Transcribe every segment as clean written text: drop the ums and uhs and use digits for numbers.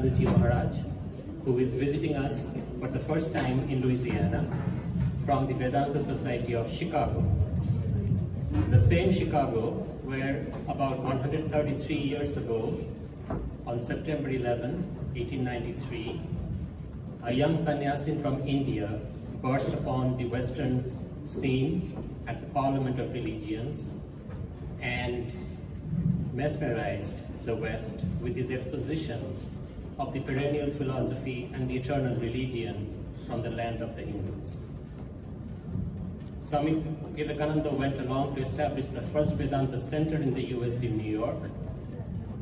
Vivekananda Ji Maharaj, who is visiting us for the first time in Louisiana from the Vedanta Society of Chicago. The same Chicago where about 133 years ago, on September 11, 1893, a young sannyasin from India burst upon the Western scene at the Parliament of Religions and mesmerized the West with his exposition of the perennial philosophy and the eternal religion from the land of the Hindus. Swami Vivekananda went along to establish the first Vedanta center in the US in New York,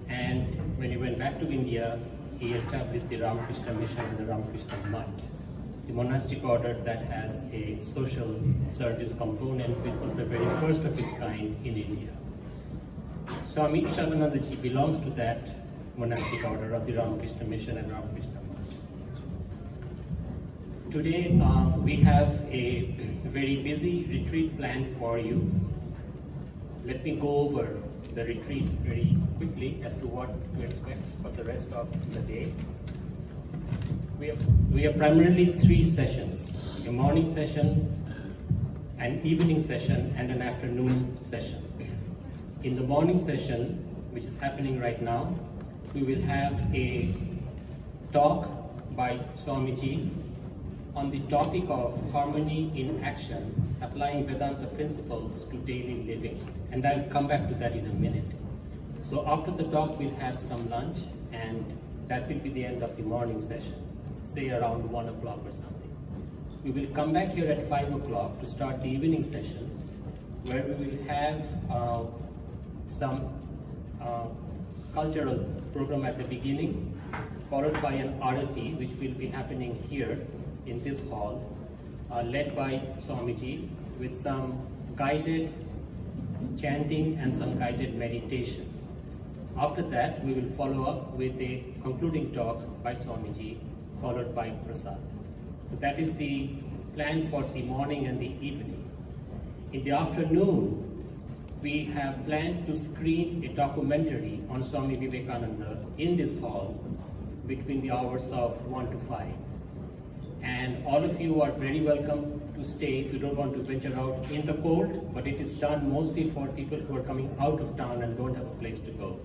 and when he went back to India, he established the Ramakrishna Mission and the Ramakrishna Mutt, the monastic order that has a social service component, which was the very first of its kind in India. Swami Ishatmananda Ji belongs to that monastic order of the Ramakrishna Mission and Ramakrishna Mutt. Today we have a very busy retreat planned for you. Let me go over the retreat very quickly as to what to expect for the rest of the day. We have primarily 3 sessions: a morning session, an evening session, and an afternoon session. In the morning session, which is happening right now, we will have a talk by Swamiji on the topic of harmony in action, applying Vedanta principles to daily living. And I'll come back to that in a minute. So after the talk, we'll have some lunch, and that will be the end of the morning session, say around 1 o'clock or something. We will come back here at 5 o'clock to start the evening session, where we will have some cultural program at the beginning, followed by an arati, which will be happening here in this hall, led by Swamiji, with some guided chanting and some guided meditation. After that, we will follow up with a concluding talk by Swamiji, followed by Prasad. So that is the plan for the morning and the evening. In the afternoon, we have planned to screen a documentary on Swami Vivekananda in this hall between the hours of 1 to 5. And all of you are very welcome to stay if you don't want to venture out in the cold, but it is done mostly for people who are coming out of town and don't have a place to go.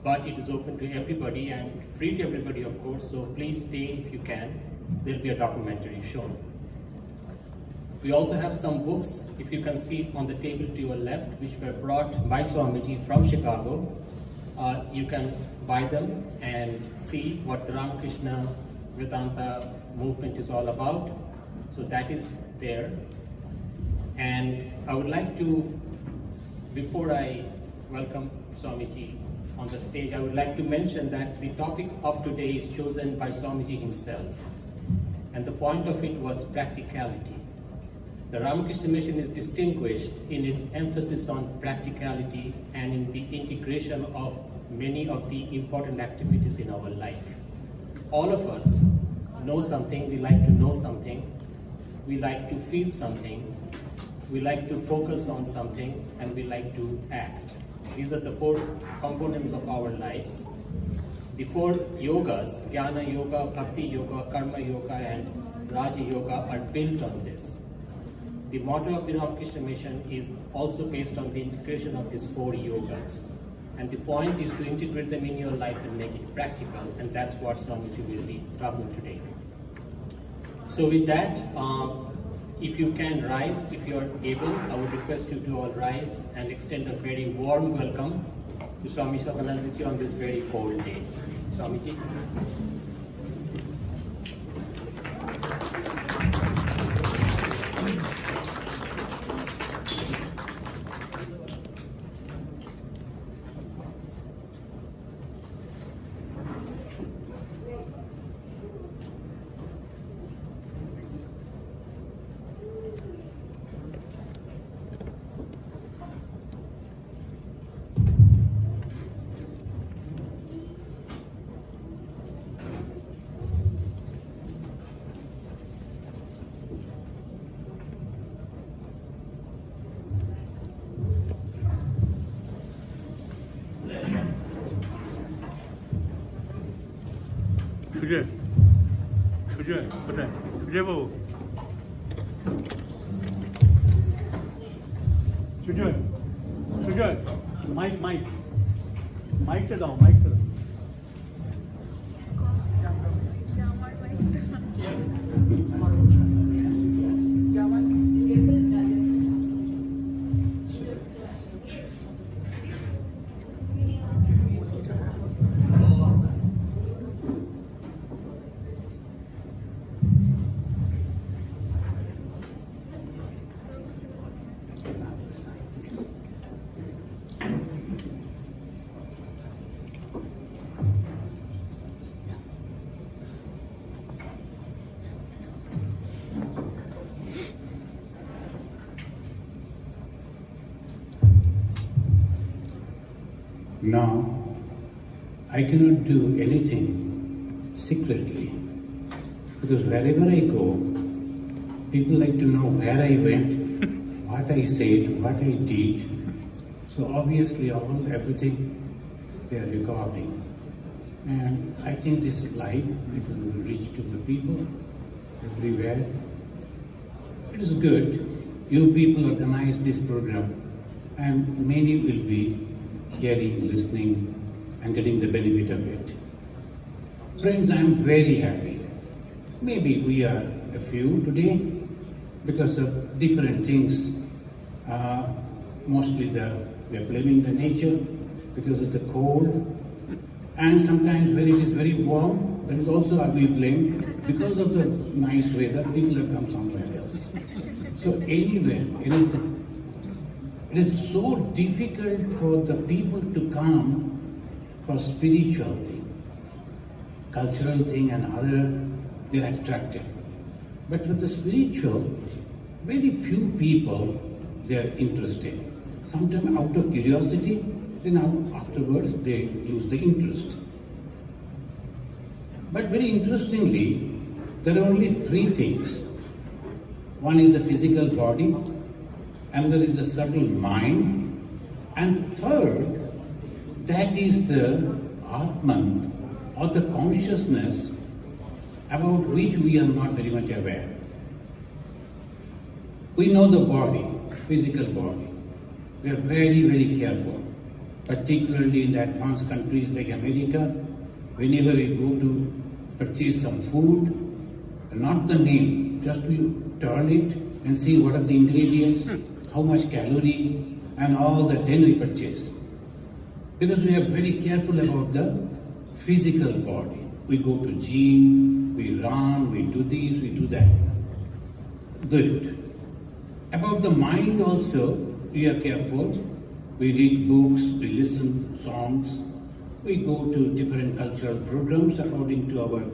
But it is open to everybody and free to everybody, of course, so please stay if you can. There'll be a documentary shown. We also have some books, if you can see on the table to your left, which were brought by Swamiji from Chicago. You can buy them and see what the Ramakrishna Vedanta movement is all about. So that is there. And I would like to, before I welcome Swamiji on the stage, I would like to mention that the topic of today is chosen by Swamiji himself. And the point of it was practicality. The Ramakrishna Mission is distinguished in its emphasis on practicality and in the integration of many of the important activities in our life. All of us know something, we like to know something, we like to feel something, we like to focus on some things, and we like to act. These are the 4 components of our lives. The 4 yogas, Jnana Yoga, Bhakti Yoga, Karma Yoga, and Raja Yoga are built on this. The motto of the Ramakrishna Mission is also based on the integration of these 4 yogas. And the point is to integrate them in your life and make it practical, and that's what Swamiji will be talking today. So with that, if you can rise, if you are able, I would request you to all rise and extend a very warm welcome to Swami Ishatmananda Ji on this very cold day. Swamiji. 수재 그래 수재부 수재 마이크 뜯어 Now, I cannot do anything secretly because wherever I go, people like to know where I went, what I said, what I did. So obviously everything they are recording. And I think this is live, it will reach to the people everywhere. It is good. You people organize this program and many will be hearing, listening, and getting the benefit of it. Friends, I am very happy. Maybe we are a few today because of different things. Mostly we are blaming the nature because of the cold, and sometimes when it is very warm, that is also we blame because of the nice weather. People have come somewhere else. So anywhere, anything. It is so difficult for the people to come for spiritual thing, cultural thing and other, they are attracted. But for the spiritual, very few people, they are interested. Sometimes out of curiosity, then afterwards they lose the interest. But very interestingly, there are only three things. One is the physical body, another is the subtle mind, and third, that is the Atman, or the consciousness about which we are not very much aware. We know the body, physical body. We are very, very careful, particularly in the advanced countries like America. Whenever we go to purchase some food, not the name, just to turn it and see what are the ingredients, how much calorie, and all that, then we purchase. Because we are very careful about the physical body. We go to gym, we run, we do this, we do that. Good. About the mind also, we are careful. We read books, we listen songs, we go to different cultural programs according to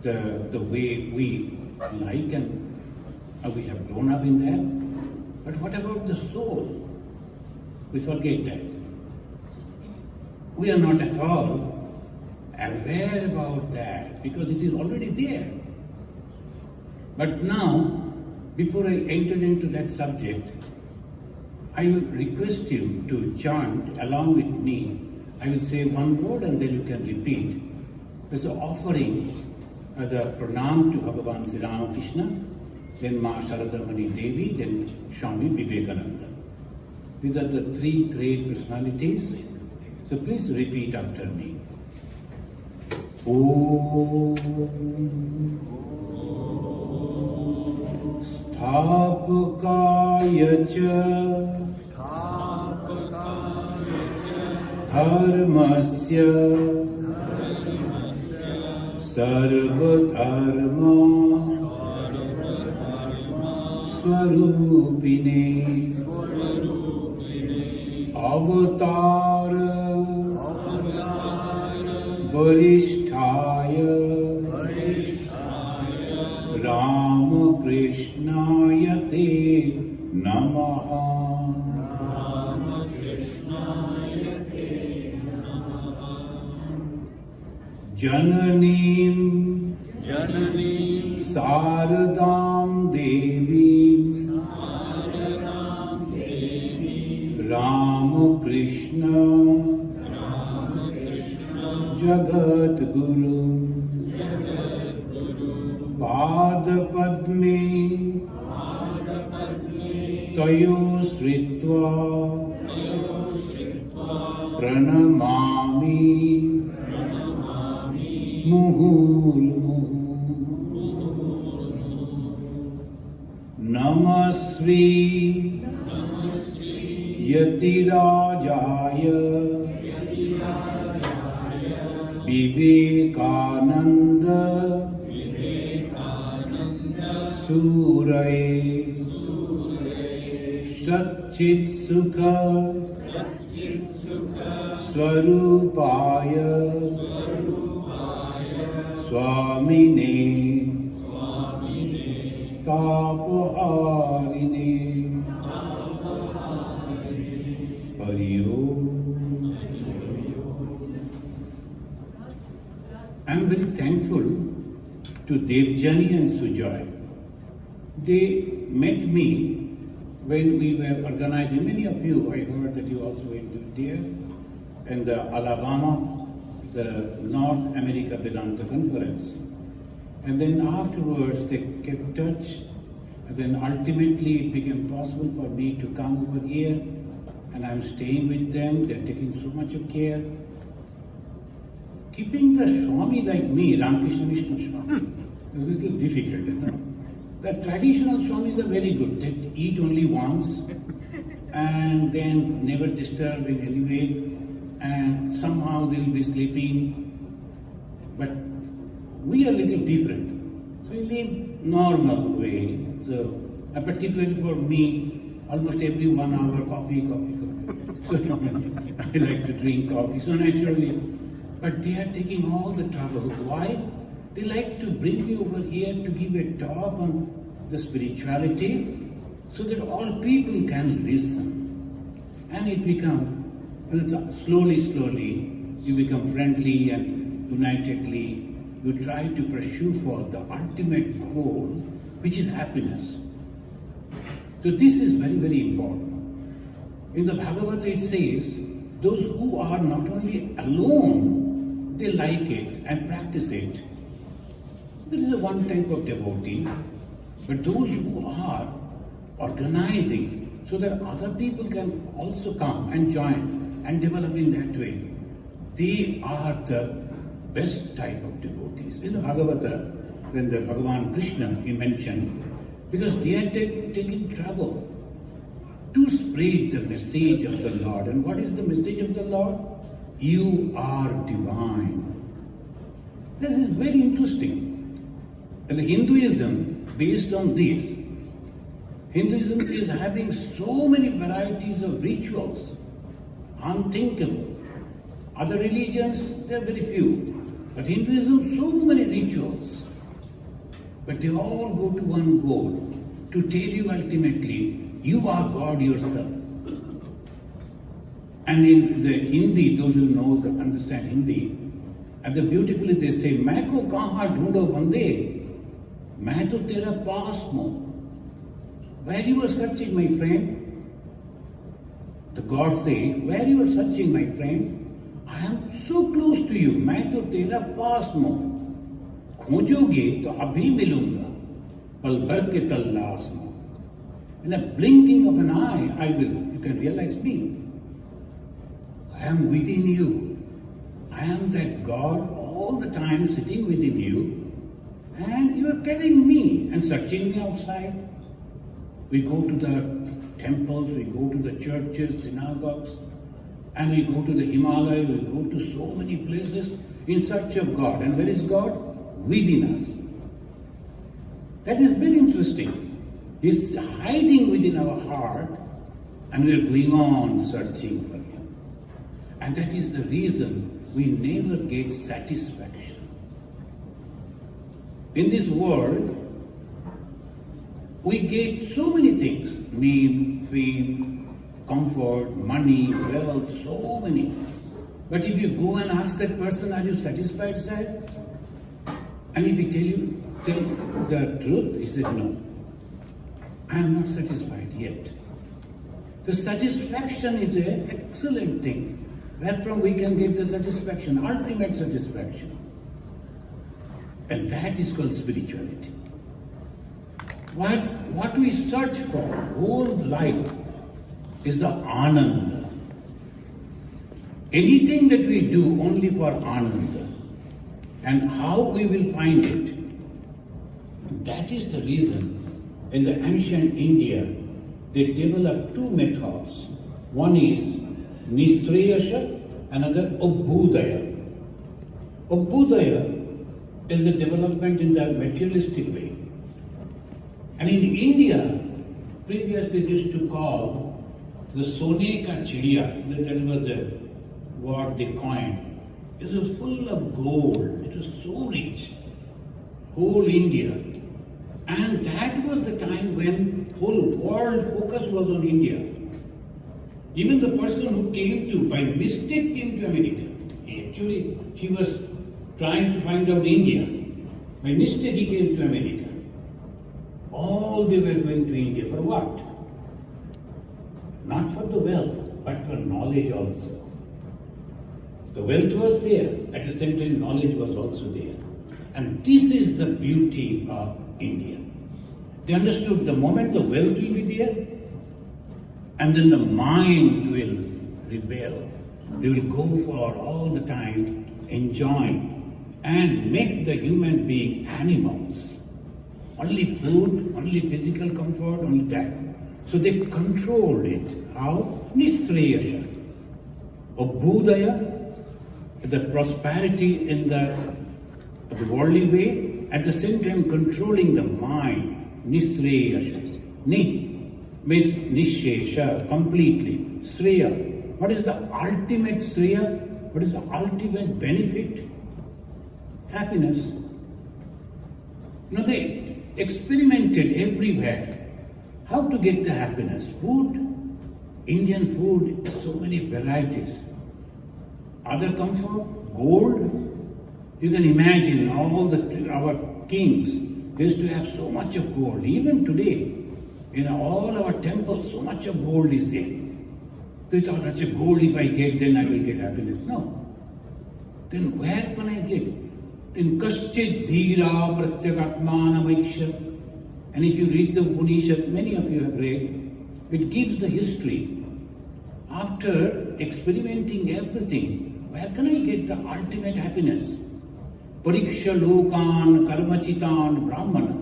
the way we like and we have grown up in that. But what about the soul? We forget that. We are not at all aware about that because it is already there. But now, before I enter into that subject, I will request you to chant along with me. I will say one word and then you can repeat. There's an offering, the pranam to Bhagavan Sri Ramakrishna, then Ma Sharadamani Devi, then Swami Vivekananda. These are the three great personalities. So please repeat after me. Om Sthapakaya cha Dharmasya Sarvadharma Swarupine Avatar Varisthaya Ramakrishnaya Te Namaha. Jananim Saradam Devi Ramakrishna Jagat Guru padme tayo sritva pranamami muhurmuhu Namasri Yatirajaya Vivekananda Suray Satchit Sukha Swarupaya Swamine Tapaharine Hariyo. I am very thankful to Devjani and Sujoy. They met me when we were organizing, many of you, I heard that you also went there, in the Alabama, the North America Vedanta Conference. And then afterwards they kept touch, and then ultimately it became possible for me to come over here, and I'm staying with them. They're taking so much of care. Keeping the Swami like me, Ramakrishna Vishnu Swami, is a little difficult. The traditional Swamis are very good. They eat only once and then never disturb in any way, and somehow they'll be sleeping. But we are a little different. So we live normal way. So, particularly for me, almost every 1 hour coffee. So I like to drink coffee. So naturally, but they are taking all the trouble. Why? They like to bring me over here to give a talk on the spirituality so that all people can listen. And it becomes, slowly, you become friendly and unitedly. You try to pursue for the ultimate goal, which is happiness. So this is very, very important. In the Bhagavata it says, those who are not only alone, they like it and practice it. There is a one type of devotee, but those who are organizing so that other people can also come and join and develop in that way, they are the best type of devotees. In the Bhagavata, then the Bhagavan Krishna he mentioned, because they are taking trouble to spread the message of the Lord. And what is the message of the Lord? You are divine. This is very interesting. And Hinduism, based on this, Hinduism is having so many varieties of rituals, unthinkable. Other religions, there are very few. But Hinduism, so many rituals. But they all go to one goal, to tell you ultimately, you are God yourself. And in the Hindi, those who know, understand Hindi, and the beautifully they say, "Main ko kahan dhoondho bande, main to tera paas mo." Where you are searching, my friend? The God say, where you are searching, my friend? I am so close to you. मैं तो तेरा पास में खोजोगे तो अभी मिलूंगा पल भर के तलाश में. In a blinking of an eye, you can realize me. I am within you. I am that God all the time sitting within you, and you are carrying me and searching me outside. We go to the temples, we go to the churches, synagogues, and we go to the Himalaya, we go to so many places in search of God. And where is God? Within us. That is very interesting. He's hiding within our heart, and we are going on searching for Him. And that is the reason we never get satisfaction. In this world, we get so many things, name, fame, comfort, money, wealth, so many. But if you go and ask that person, are you satisfied, sir? And if he tell the truth, he said, no, I am not satisfied yet. The satisfaction is an excellent thing. Wherefrom we can get the satisfaction, ultimate satisfaction. And that is called spirituality. what we search for whole life is the Ananda. Anything that we do only for Ananda. And how we will find it? That is the reason in the ancient India they developed two methods. One is Nistrayasha, another Abhudaya. Abhudaya is the development in the materialistic way. And in India, previously they used to call the Sone ka Chidiya, that was a word they coined. It was full of gold, it was so rich, whole India. And that was the time when whole world focus was on India. Even the person who came to, by mistake came to America, actually he was trying to find out India. By mistake he came to America. All they were going to India for what? Not for the wealth, but for knowledge also. The wealth was there, at the same time knowledge was also there. And this is the beauty of India. They understood the moment the wealth will be there, and then the mind will rebel. They will go for all the time enjoying and make the human being animals. Only food, only physical comfort, only that. So they controlled it. How? Nistrayasha. Abhudaya, the prosperity in the worldly way, at the same time controlling the mind. Nistrayasha. Ni means nishesha, completely. Sreya. What is the ultimate sreya? What is the ultimate benefit? Happiness. They experimented everywhere. How to get the happiness? Food. Indian food, so many varieties. Other comfort, gold. You can imagine all our kings, they used to have so much of gold. Even today, in all our temples, so much of gold is there. They thought, that's a gold, if I get, then I will get happiness. No. Then where can I get? Then kaschit dhira pratyakatmana maiksha. And if you read the Upanishad, many of you have read, it gives the history. After experimenting everything, where can I get the ultimate happiness? Pariksha lokan karmachitan brahmana.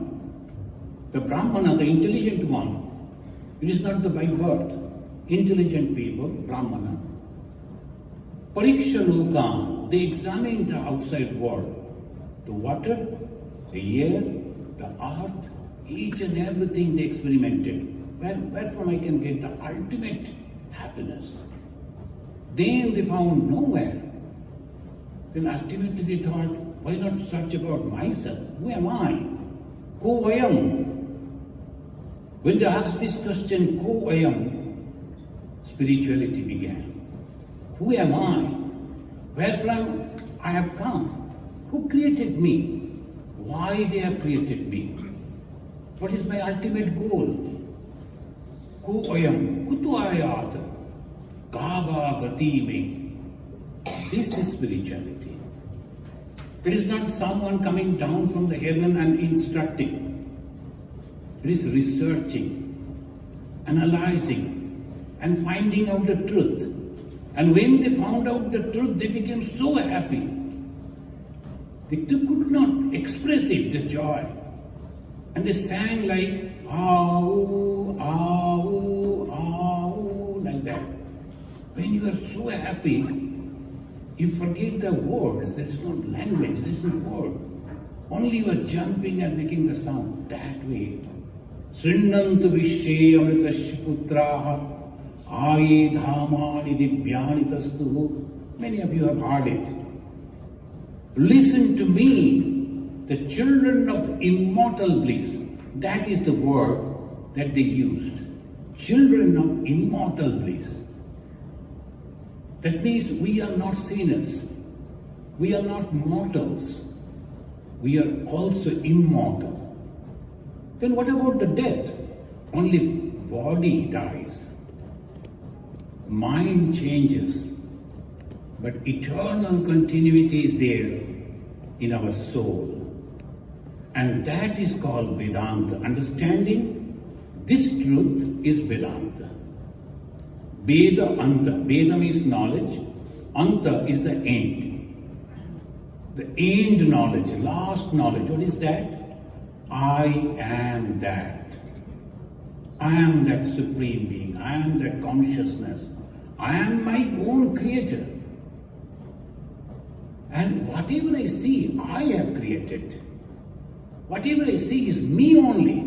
The brahmana, the intelligent one. It is not the by birth. Intelligent people, brahmana. Pariksha lokan, they examine the outside world. The water, the air, the earth, each and everything they experimented. Where from I can get the ultimate happiness? Then they found nowhere. Then ultimately they thought, why not search about myself? Who am I? Ko ayam. When they asked this question, Ko ayam, spirituality began. Who am I? Where from I have come? Who created me? Why they have created me? What is my ultimate goal? Ko ayam, kutu ayat, kaba gati me. This is spirituality. It is not someone coming down from the heaven and instructing. It is researching, analyzing, and finding out the truth. And when they found out the truth, they became so happy. They could not express it, the joy. And they sang like, ah-oo, ah-oo, ah-oo, like that. When you are so happy, you forget the words. There is no language, there is no word. Only you are jumping and making the sound that way. Srinnantu vishye amritasya putraha aye dhamani divyani tastu. Many of you have heard it. Listen to me, the children of immortal bliss. That is the word that they used. Children of immortal bliss. That means we are not sinners. We are not mortals. We are also immortal. Then what about the death? Only body dies. Mind changes. But eternal continuity is there in our soul. And that is called Vedanta. Understanding this truth is Vedanta. Veda Anta. Veda means knowledge. Anta is the end. The end knowledge, last knowledge. What is that? I am that. I am that supreme being. I am that consciousness. I am my own creator. And whatever I see, I have created. Whatever I see is me only.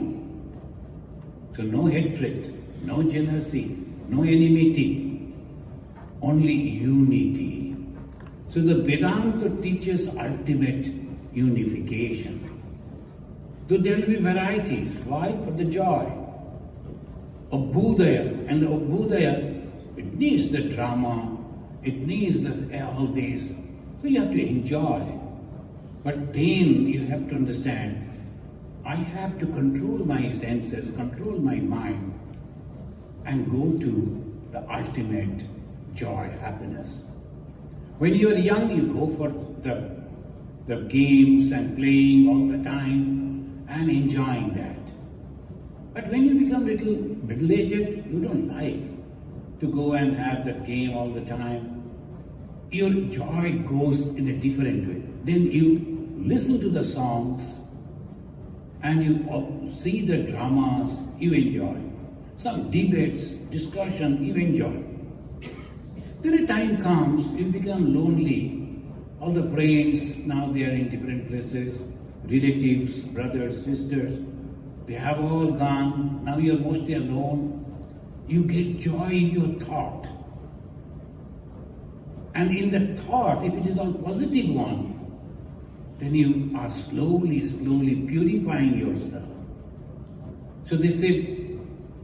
So no hatred, no jealousy, no enmity, only unity. So the Vedanta teaches ultimate unification. Though there will be varieties. Why? For the joy. Abhudaya. And the Abhudaya, it needs the drama, it needs all this. So you have to enjoy. But then you have to understand, I have to control my senses, control my mind, and go to the ultimate joy, happiness. When you are young, you go for the games and playing all the time and enjoying that. But when you become little middle-aged, you don't like to go and have that game all the time. Your joy goes in a different way. Then you listen to the songs and you see the dramas, you enjoy. Some debates, discussion, you enjoy. Then a time comes, you become lonely. All the friends, now they are in different places. Relatives, brothers, sisters, they have all gone. Now you are mostly alone. You get joy in your thought. And in the thought, if it is a positive one, then you are slowly purifying yourself. So they say,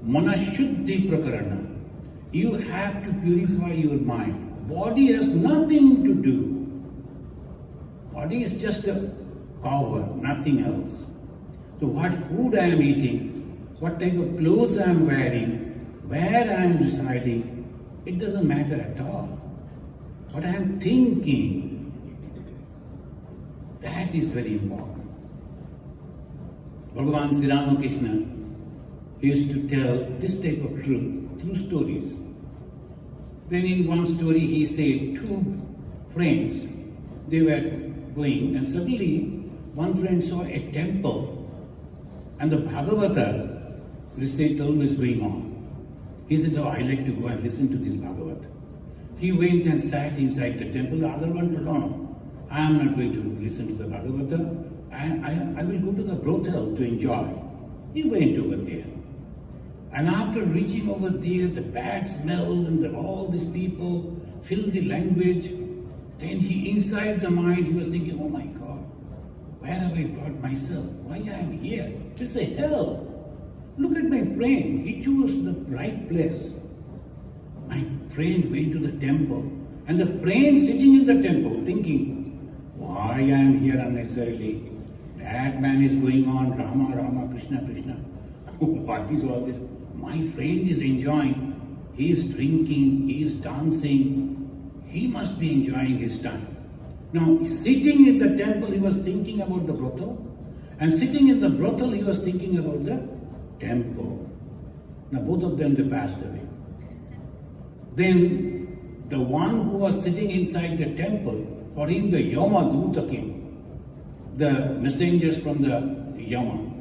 Manashuddhi Prakarana. You have to purify your mind. Body has nothing to do. Body is just a cover, nothing else. So what food I am eating, what type of clothes I am wearing, where I am residing, it doesn't matter at all. What I am thinking, that is very important. Bhagavan Sri Ramakrishna used to tell this type of truth through stories. Then in one story he said two friends, they were going and suddenly one friend saw a temple and the Bhagavata recital was going on. He said, oh, I like to go and listen to this Bhagavata. He went and sat inside the temple. The other one told, no, I am not going to listen to the Bhagavata. I will go to the brothel to enjoy. He went over there. And after reaching over there, the bad smell and all these people filled the language. Then he, inside the mind, he was thinking, oh my God, where have I brought myself? Why I am here? It's a hell. Look at my friend. He chose the right place. My friend went to the temple. And the friend sitting in the temple thinking, why I am here unnecessarily? That man is going on, Rama, Rama, Krishna, Krishna. What is all this? My friend is enjoying. He is drinking, he is dancing. He must be enjoying his time. Now, sitting in the temple, he was thinking about the brothel. And sitting in the brothel, he was thinking about the temple. Now, both of them, they passed away. Then, the one who was sitting inside the temple, for him the Yama Duta came, the messengers from the Yama.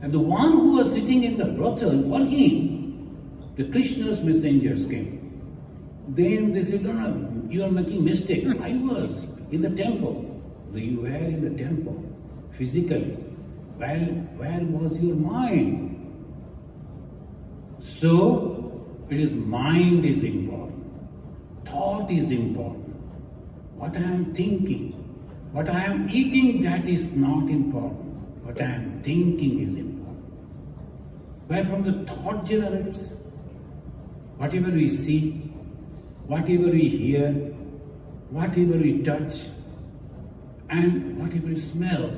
And the one who was sitting in the brothel, for him, the Krishna's messengers came. Then they said, no, you are making mistake. I was in the temple. You were in the temple, physically. Where was your mind? So, it is mind is important. Thought is important. What I am thinking, what I am eating, that is not important. What I am thinking is important. Where from the thought generates, whatever we see, whatever we hear, whatever we touch, and whatever we smell,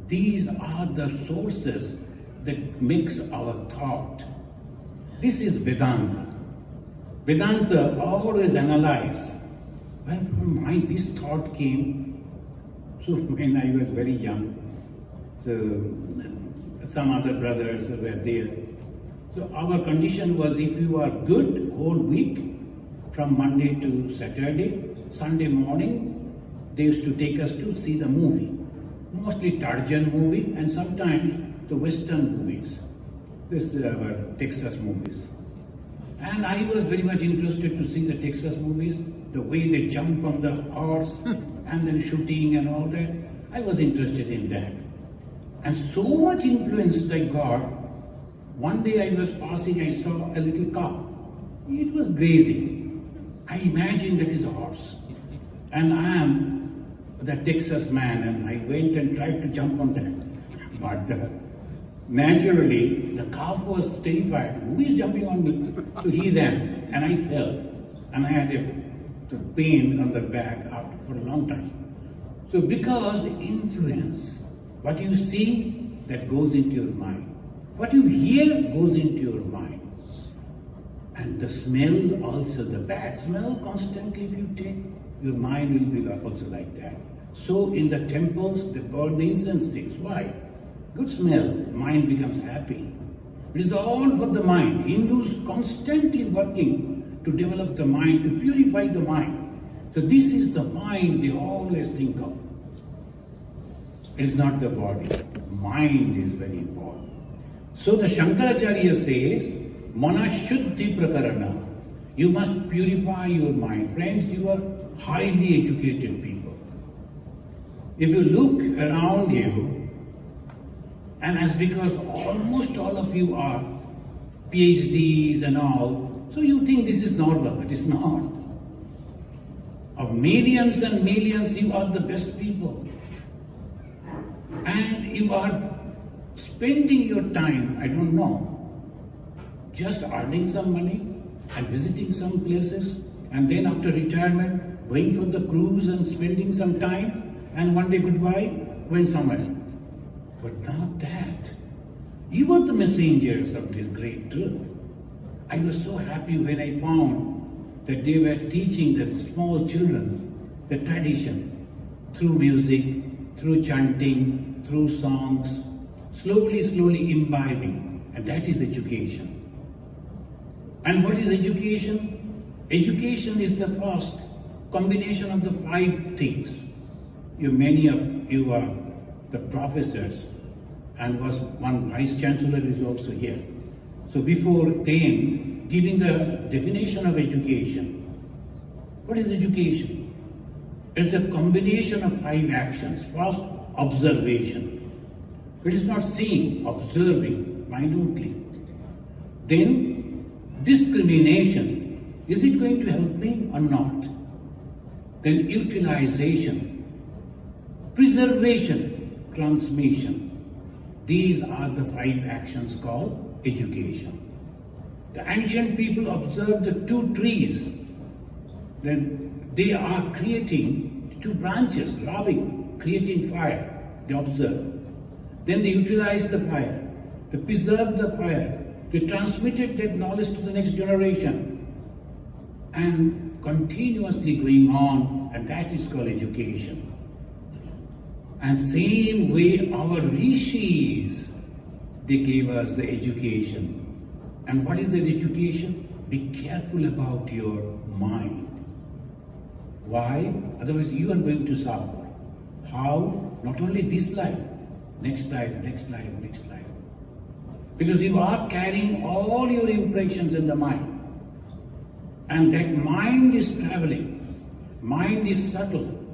these are the sources that makes our thought. This is Vedanta. Vedanta always analyze where from this thought came. So when I was very young, So some other brothers were there. So our condition was if you are good whole week, from Monday to Saturday, Sunday morning, they used to take us to see the movie. Mostly Tarzan movie and sometimes the Western movies. This is our Texas movies. And I was very much interested to see the Texas movies, the way they jump on the horse and then shooting and all that. I was interested in that. And so much influenced I got. One day I was passing, I saw a little cow. It was grazing. I imagined that is a horse. And I am the Texas man, and I went and tried to jump on that. But naturally, the calf was terrified. Who is jumping on me? So he ran, and I fell. And I had the pain on the back for a long time. So because influence, what you see, that goes into your mind. What you hear goes into your mind. And the smell also, the bad smell constantly if you take, your mind will be also like that. So in the temples, they burn the incense sticks. Why? Good smell, mind becomes happy. It is all for the mind. Hindus constantly working to develop the mind, to purify the mind. So this is the mind they always think of. It is not the body. Mind is very important. So the Shankaracharya says, Mana Shuddhi Prakarana. You must purify your mind. Friends, you are highly educated people. If you look around you, and as because almost all of you are PhDs and all, so you think this is normal, but it's not. Of millions and millions, you are the best people. And you are spending your time, I don't know, just earning some money and visiting some places, and then after retirement, going for the cruise and spending some time, and one day goodbye, going somewhere. But not that. You are the messengers of this great truth. I was so happy when I found that they were teaching the small children the tradition through music, through chanting, through songs, slowly imbibing, and that is education. And what is education? Education is the first combination of the 5 things. Many of you are the professors, and one vice chancellor is also here. So before them giving the definition of education, what is education? It's a combination of 5 actions. First, observation. It is not seeing, observing minutely. Then, discrimination. Is it going to help me or not? Then utilization. Preservation, transmission. These are the 5 actions called education. The ancient people observed the 2 trees. Then they are creating 2 branches, rubbing, creating fire. They observe. Then they utilize the fire. They preserve the fire. They transmitted that knowledge to the next generation. And continuously going on, and that is called education. And same way our rishis, they gave us the education. And what is that education? Be careful about your mind. Why? Otherwise you are going to suffer. How? Not only this life, next life, next life, next life. Because you are carrying all your impressions in the mind. And that mind is traveling. Mind is subtle.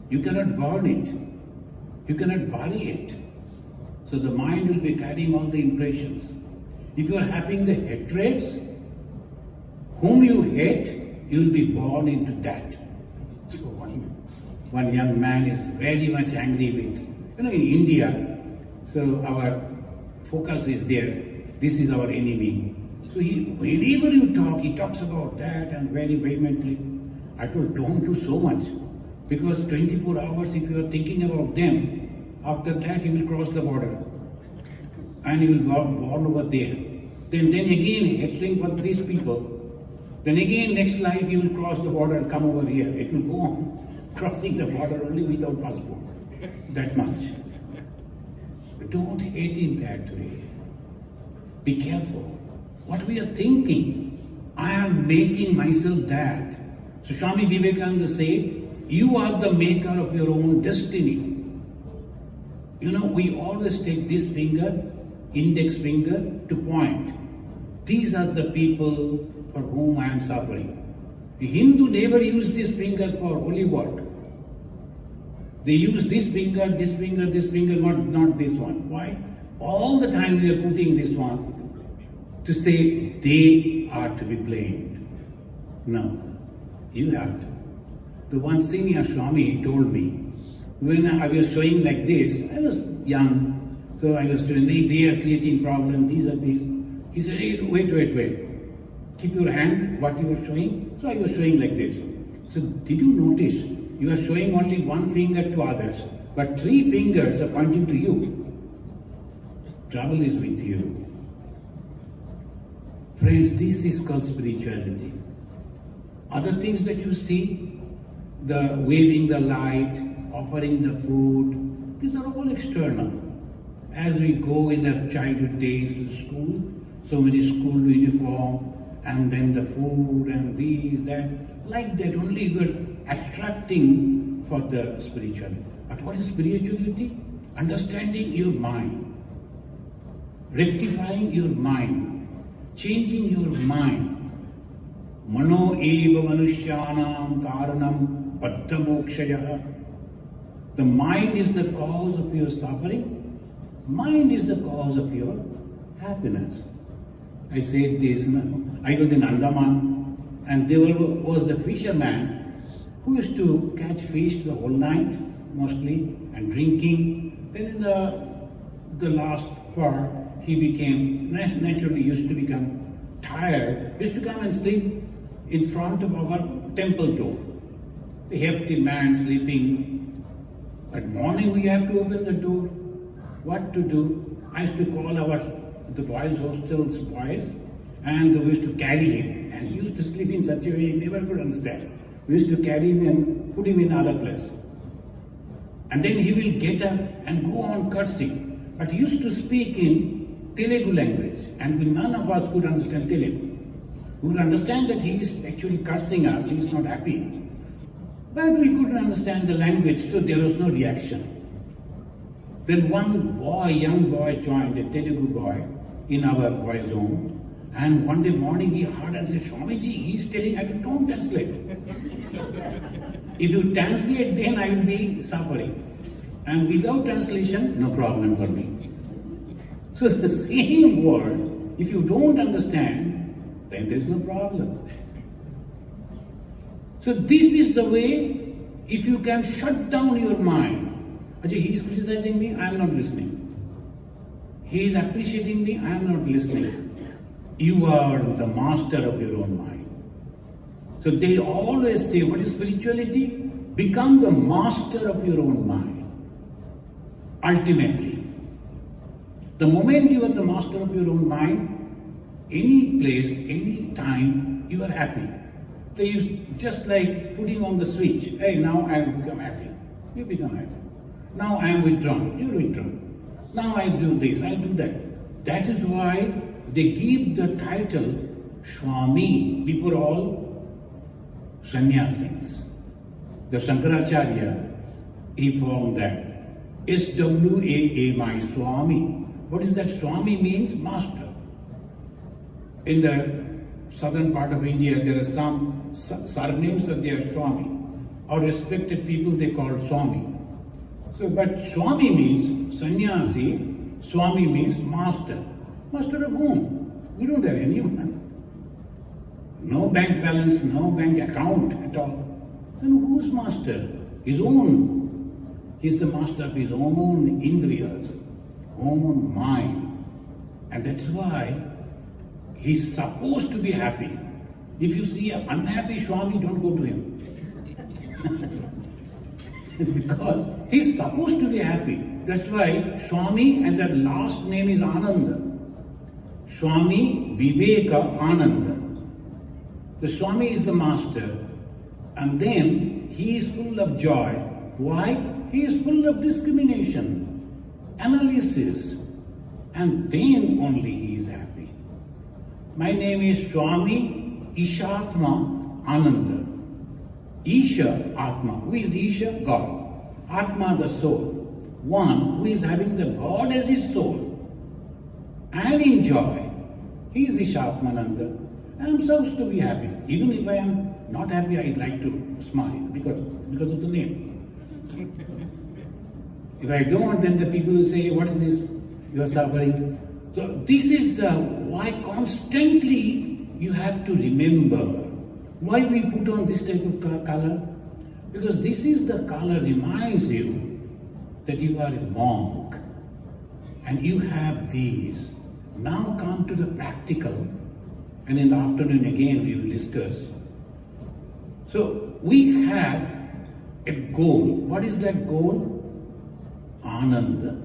You cannot burn it. You cannot bury it. So the mind will be carrying all the impressions. If you are having the hatreds, whom you hate, you will be born into that. So one young man is very much angry with, in India, so our focus is there. This is our enemy. So whenever you talk, he talks about that and very vehemently. I told, don't do so much. Because 24 hours, if you are thinking about them, after that you will cross the border. And you will be born over there. Then again, hatring for these people. Then again, next life you will cross the border and come over here. It will go on, crossing the border only without passport. That much. don't hate in that way. Be careful. What we are thinking, I am making myself that. So Swami Vivekananda said, you are the maker of your own destiny. You know, we always take this finger, index finger, to point. These are the people for whom I am suffering. The Hindu never used this finger for holy work. They use this finger, this finger, this finger, not this one. Why? All the time we are putting this one to say they are to be blamed. No, you have to. The one senior Swami told me, when I was showing like this, I was young, so I was doing, they are creating problems, these are these. He said, hey, wait. Keep your hand, what you were showing. So I was showing like this. So did you notice, you are showing only one finger to others, but 3 fingers are pointing to you. Trouble is with you. Friends, this is called spirituality. Other things that you see, the waving the light, offering the food, these are all external. As we go in the childhood days to school, so many school uniform, and then the food and these, that, like that only we are attracting for the spirituality. But what is spirituality? Understanding your mind, rectifying your mind, changing your mind. Mano eva manushyanam karanam paddhamokshaya. The mind is the cause of your suffering. Mind is the cause of your happiness. I said this, I was in Andaman, and there was a fisherman who used to catch fish the whole night, mostly, and drinking. Then in the last part, he became, naturally used to become tired, used to come and sleep in front of our temple door. The hefty man sleeping. At morning we have to open the door. What to do? I used to call the boys' hostels boys, and we used to carry him. And he used to sleep in such a way he never could understand. We used to carry him and put him in other place. And then he will get up and go on cursing. But he used to speak in Telugu language, and none of us could understand Telugu. We would understand that he is actually cursing us, he is not happy. But we couldn't understand the language, so there was no reaction. Then one boy, young boy, joined, a Telugu boy, in our boys' home. And one day morning he heard and said, Swamiji, he is telling, I don't translate. If you translate, then I will be suffering. And without translation, no problem for me. So the same word, if you don't understand, then there is no problem. So this is the way, if you can shut down your mind. Ajay, he is criticizing me, I am not listening. He is appreciating me, I am not listening. You are the master of your own mind. So they always say, what is spirituality? Become the master of your own mind. Ultimately. The moment you are the master of your own mind, any place, any time, you are happy. So you just like putting on the switch, hey, now I have become happy. You become happy. Now I am withdrawn, you are withdrawn. Now I do this, I do that. That is why they give the title Swami before all sannyasis. The Shankaracharya, he formed that. SWAMI, Swami. What is that? Swami means master. In the southern part of India, there are some surnames that they are Swami. Or respected people they call Swami. So, but Swami means sannyasi, Swami means master. Master of whom? We don't have anyone. No bank balance, no bank account at all. Then who's master? His own. He's the master of his own indriyas, own mind. And that's why he's supposed to be happy. If you see an unhappy Swami, don't go to him. Because he's supposed to be happy. That's why Swami and that last name is Ananda. Swami Vivekananda. The Swami is the master, and then he is full of joy. Why? He is full of discrimination. analysis, and then only he is happy. My name is Swami Ishatmananda. Isha, Atma. Who is Isha? God. Atma, the soul. One who is having the God as his soul and enjoy. He is Ishatmananda. I am supposed to be happy. Even if I am not happy, I'd like to smile because of the name. If I don't, then the people will say, what's this? You are suffering. So this is the why constantly you have to remember why we put on this type of color. Because this is the color reminds you that you are a monk and you have these. Now come to the practical, and in the afternoon again we will discuss. So we have a goal. What is that goal? Ananda,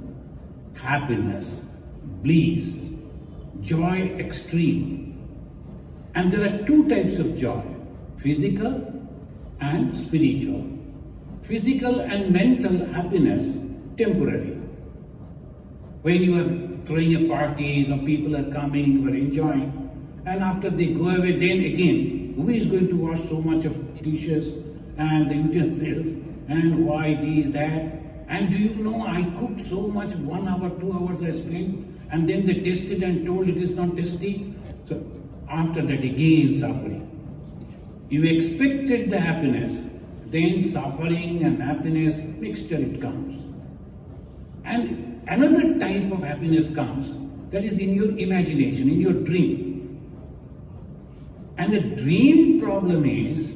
happiness, bliss, joy extreme. And there are two types of joy, physical and spiritual. Physical and mental happiness, temporary. When you are throwing a party, or people are coming, you are enjoying, and after they go away, then again, who is going to wash so much of dishes and the utensils, and why this, that? And do you know, I cooked so much, 1 hour, 2 hours I spent, and then they tested and told it is not tasty. So after that again suffering. You expected the happiness, then suffering and happiness, mixture it comes. And another type of happiness comes, that is in your imagination, in your dream. And the dream problem is,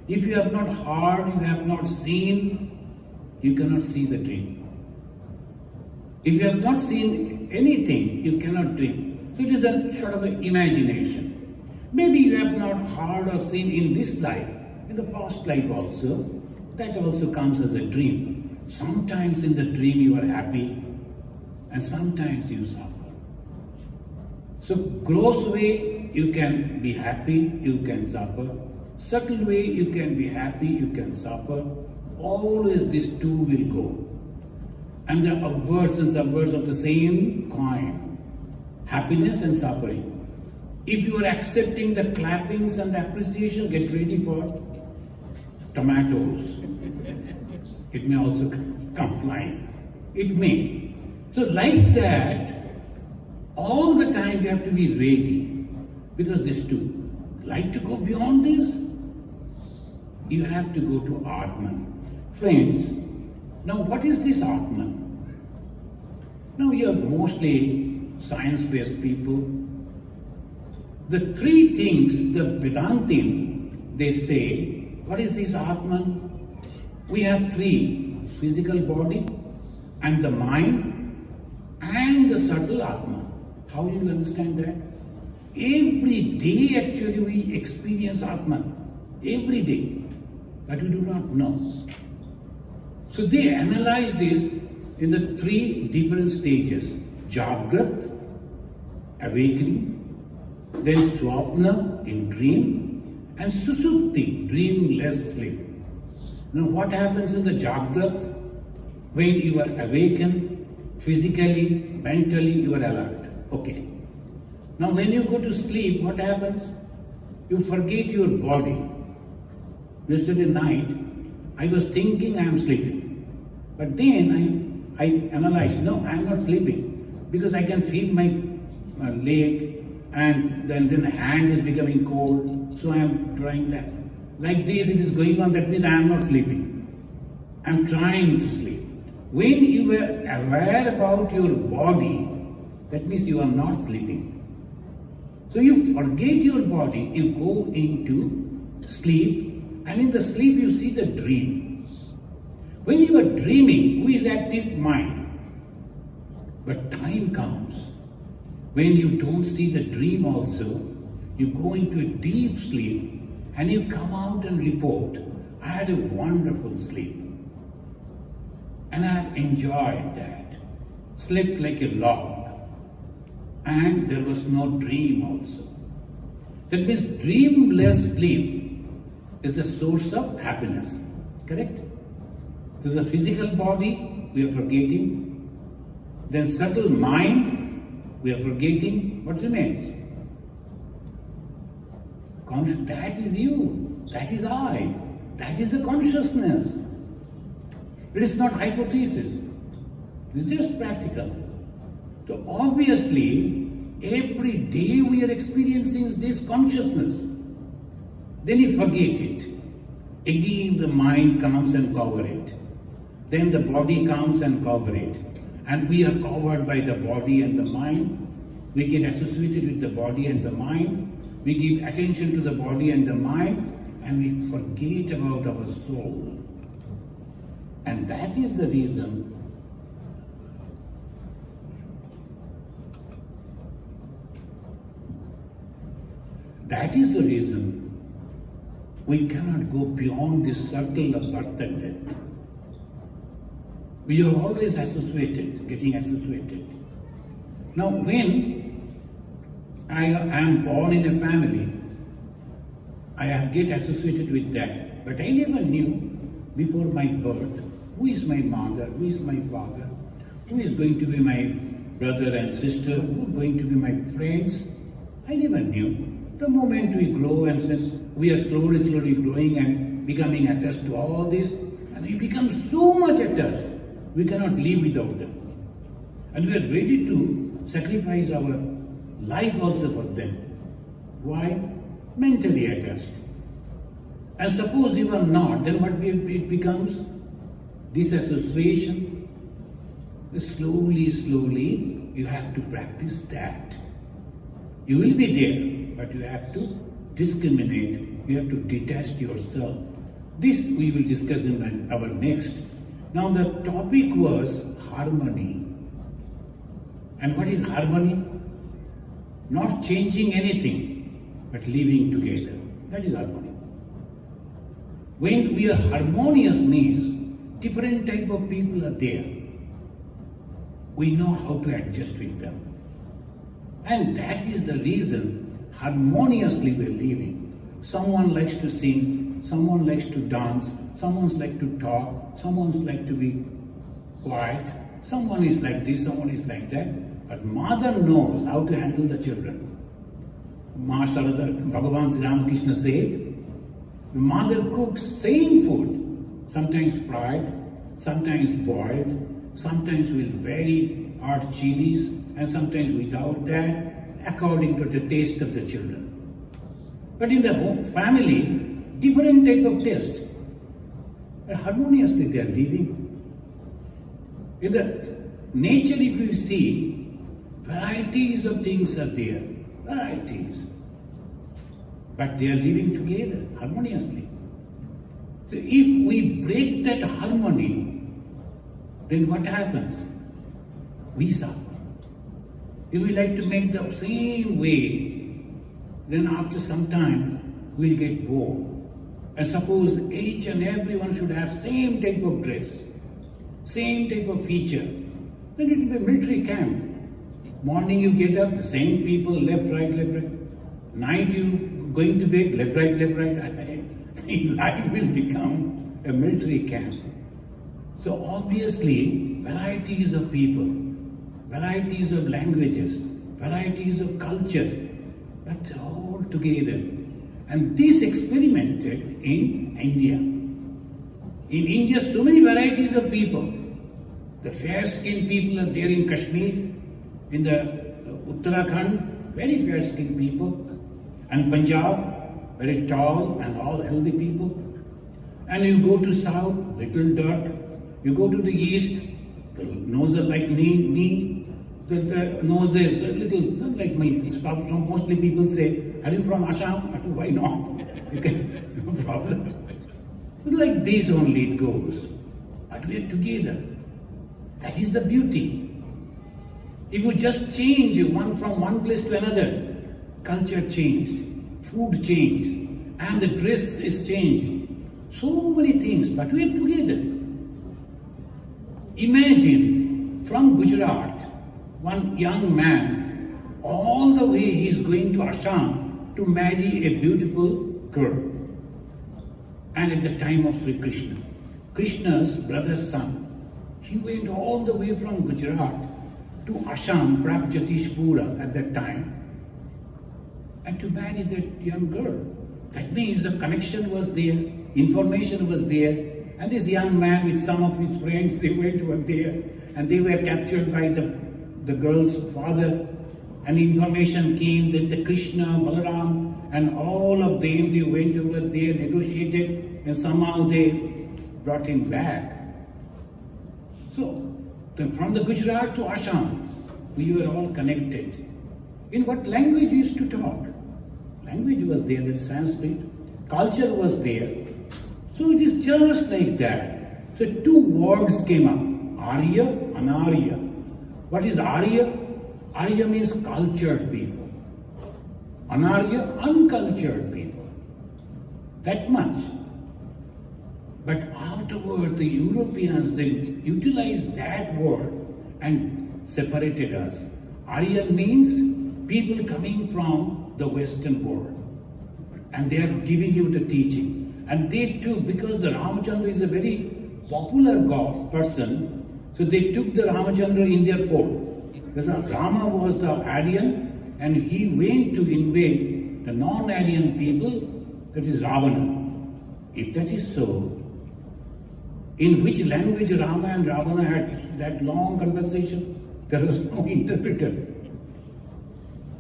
if you have not heard, you have not seen, you cannot see the dream. If you have not seen anything, you cannot dream. So it is a sort of an imagination. Maybe you have not heard or seen in this life, in the past life also, that also comes as a dream. Sometimes in the dream you are happy, and sometimes you suffer. So gross way you can be happy, you can suffer. Subtle way you can be happy, you can suffer. Always these two will go. And the obverse and subverse of the same coin. Happiness and suffering. If you are accepting the clappings and the appreciation, get ready for tomatoes. It may also come flying. It may. So like that, all the time you have to be ready. Because these two, like to go beyond this, you have to go to Atman. Friends, now what is this Atman? Now you are mostly science-based people. The three things, the Vedantin, they say, what is this Atman? We have three, physical body and the mind and the subtle Atma. How do you understand that? Every day actually we experience Atman. Every day. But we do not know. So they analyze this in the three different stages. Jagrat, awakening, then Swapna, in dream, and Susupti, dreamless sleep. Now what happens in the Jagrat? When you are awakened, physically, mentally, you are alert. Okay. Now when you go to sleep, what happens? You forget your body. Yesterday night, I was thinking I am sleeping. But then I analyzed, no, I am not sleeping. Because I can feel my leg, and then the hand is becoming cold. So I am trying that. Like this, it is going on, that means I am not sleeping. I am trying to sleep. When you were aware about your body, that means you are not sleeping. So you forget your body, you go into sleep, and in the sleep you see the dream. When you are dreaming, who is active? Mind. But time comes when you don't see the dream also, you go into a deep sleep and you come out and report, I had a wonderful sleep. And I have enjoyed that. Slept like a log. And there was no dream also. That means dreamless sleep is the source of happiness. Correct? So the physical body we are forgetting. then subtle mind, we are forgetting what remains. That is you, that is I, that is the consciousness. It is not hypothesis, it is just practical. So obviously, every day we are experiencing this consciousness. Then you forget it. Again the mind comes and covers it. Then the body comes and covers it. And we are covered by the body and the mind. We get associated with the body and the mind. We give attention to the body and the mind. And we forget about our soul. And that is the reason we cannot go beyond this circle of birth and death. We are always associated, getting associated. Now when I am born in a family, I get associated with that. But I never knew before my birth who is my mother, who is my father, who is going to be my brother and sister, who is going to be my friends. I never knew. The moment we grow and we are slowly growing and becoming attached to all this, and we become so much attached, we cannot live without them. And we are ready to sacrifice our life also for them. Why? Mentally attached. And suppose you are not, then what it becomes? Disassociation. Slowly, you have to practice that. You will be there, but you have to discriminate. You have to detach yourself. This we will discuss in our next. Now the topic was harmony. And what is harmony? Not changing anything, but living together. That is harmony. When we are harmonious means different type of people are there. We know how to adjust with them. And that is the reason harmoniously we are living. Someone likes to sing, someone likes to dance, someone likes to talk, someone likes to be quiet, someone is like this, someone is like that. But mother knows how to handle the children. Ma Sharada, Bhagavan Sri Ramakrishna said, the mother cooks same food, sometimes fried, sometimes boiled, sometimes with very hot chilies, and sometimes without that, according to the taste of the children. But in the home, family, different type of taste. But harmoniously they are living. In the nature, if you see, varieties of things are there, varieties. But they are living together harmoniously. So if we break that harmony, then what happens? We suffer. If we like to make the same way, then after some time, we'll get bored. And suppose each and everyone should have same type of dress, same type of feature, then it will be a military camp. Morning you get up, the same people, left, right, left, right. Night you going to bed, left, right, left, right. Life will become a military camp. So obviously, varieties of people, varieties of languages, varieties of culture, but all together. And this experimented in India. In India, so many varieties of people. The fair-skinned people are there in Kashmir, in the Uttarakhand, very fair-skinned people, and Punjab, very tall and all healthy people. And you go to south, little dark. You go to the east, the nose are like me. The nose is a little, not like me. Mostly people say, are you from Assam? Why not? No problem. But like this only it goes. But we are together. That is the beauty. If you just change from one place to another, culture changed, food changed, and the dress is changed. So many things, but we are together. Imagine from Gujarat, one young man, all the way he is going to Assam to marry a beautiful girl. And at the time of Sri Krishna, Krishna's brother's son, he went all the way from Gujarat to Assam, Prabjatishpura at that time, and to marry that young girl. That means the connection was there, information was there, and this young man with some of his friends, they went over there, and they were captured by the girl's father, and information came that the Krishna, Balaram, and all of them, they went over there, negotiated, and somehow they brought him back. So, from the Gujarat to Assam, we were all connected. In what language we used to talk? Language was there, that Sanskrit. Culture was there. So it is just like that. So two words came up, Arya and Arya. What is Arya? Arya means cultured people. Anarya, uncultured people. That much. But afterwards, the Europeans, they utilized that word and separated us. Aryan means people coming from the Western world. And they are giving you the teaching. And they too, because the Ramachandra is a very popular god person, so they took the Ramachandra in their fold. Because Rama was the Aryan, and he went to invade the non-Aryan people, that is Ravana. If that is so, in which language Rama and Ravana had that long conversation? There was no interpreter.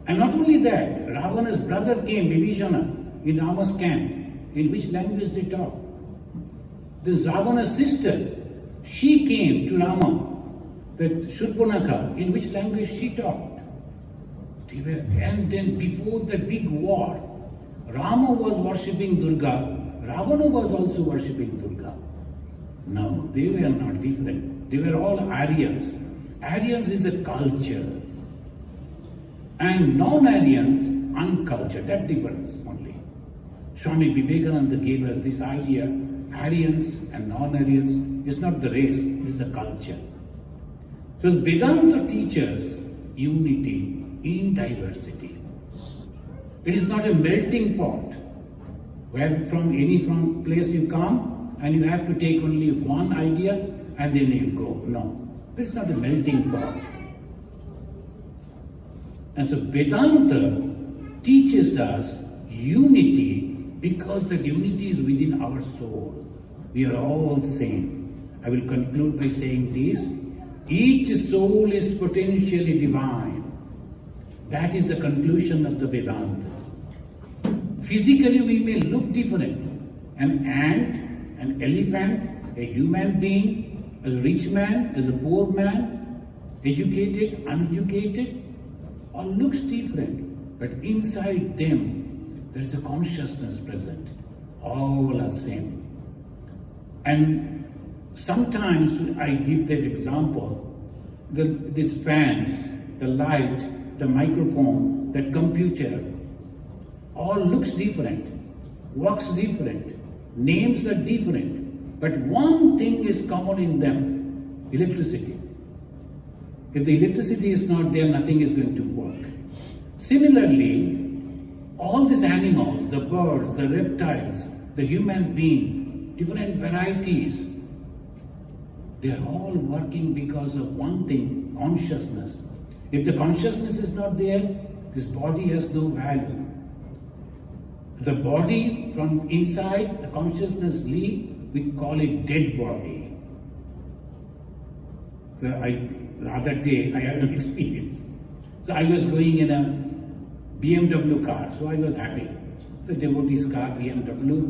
And not only that, Ravana's brother came, Vivekananda, in Rama's camp. In which language they talk? This Ravana's sister, she came to Rama, the Shurpanakha, in which language she talked. And then before the big war, Rama was worshipping Durga, Ravana was also worshipping Durga. No, they were not different. They were all Aryans. Aryans is a culture. And non-Aryans, uncultured. That difference only. Swami Vivekananda gave us this idea, Aryans and non-Aryans is not the race, it is the culture. So Vedanta teaches unity in diversity. It is not a melting pot where from any place you come and you have to take only one idea and then you go. No, this is not a melting pot. And so Vedanta teaches us unity because that unity is within our soul. We are all same. I will conclude by saying this. Each soul is potentially divine. That is the conclusion of the Vedanta. Physically we may look different. An ant, an elephant, a human being, a rich man, as a poor man, educated, uneducated, all looks different. But inside them, there is a consciousness present. All are same. And sometimes I give the example, this fan, the light, the microphone, that computer, all looks different, works different, names are different, but one thing is common in them, electricity. If the electricity is not there, nothing is going to work. Similarly, all these animals, the birds, the reptiles, the human being, different varieties, they are all working because of one thing, consciousness. If the consciousness is not there, this body has no value. The body from inside, the consciousness leave, we call it dead body. So the other day I had an experience. So I was going in a BMW car, so I was happy. The devotee's car, BMW.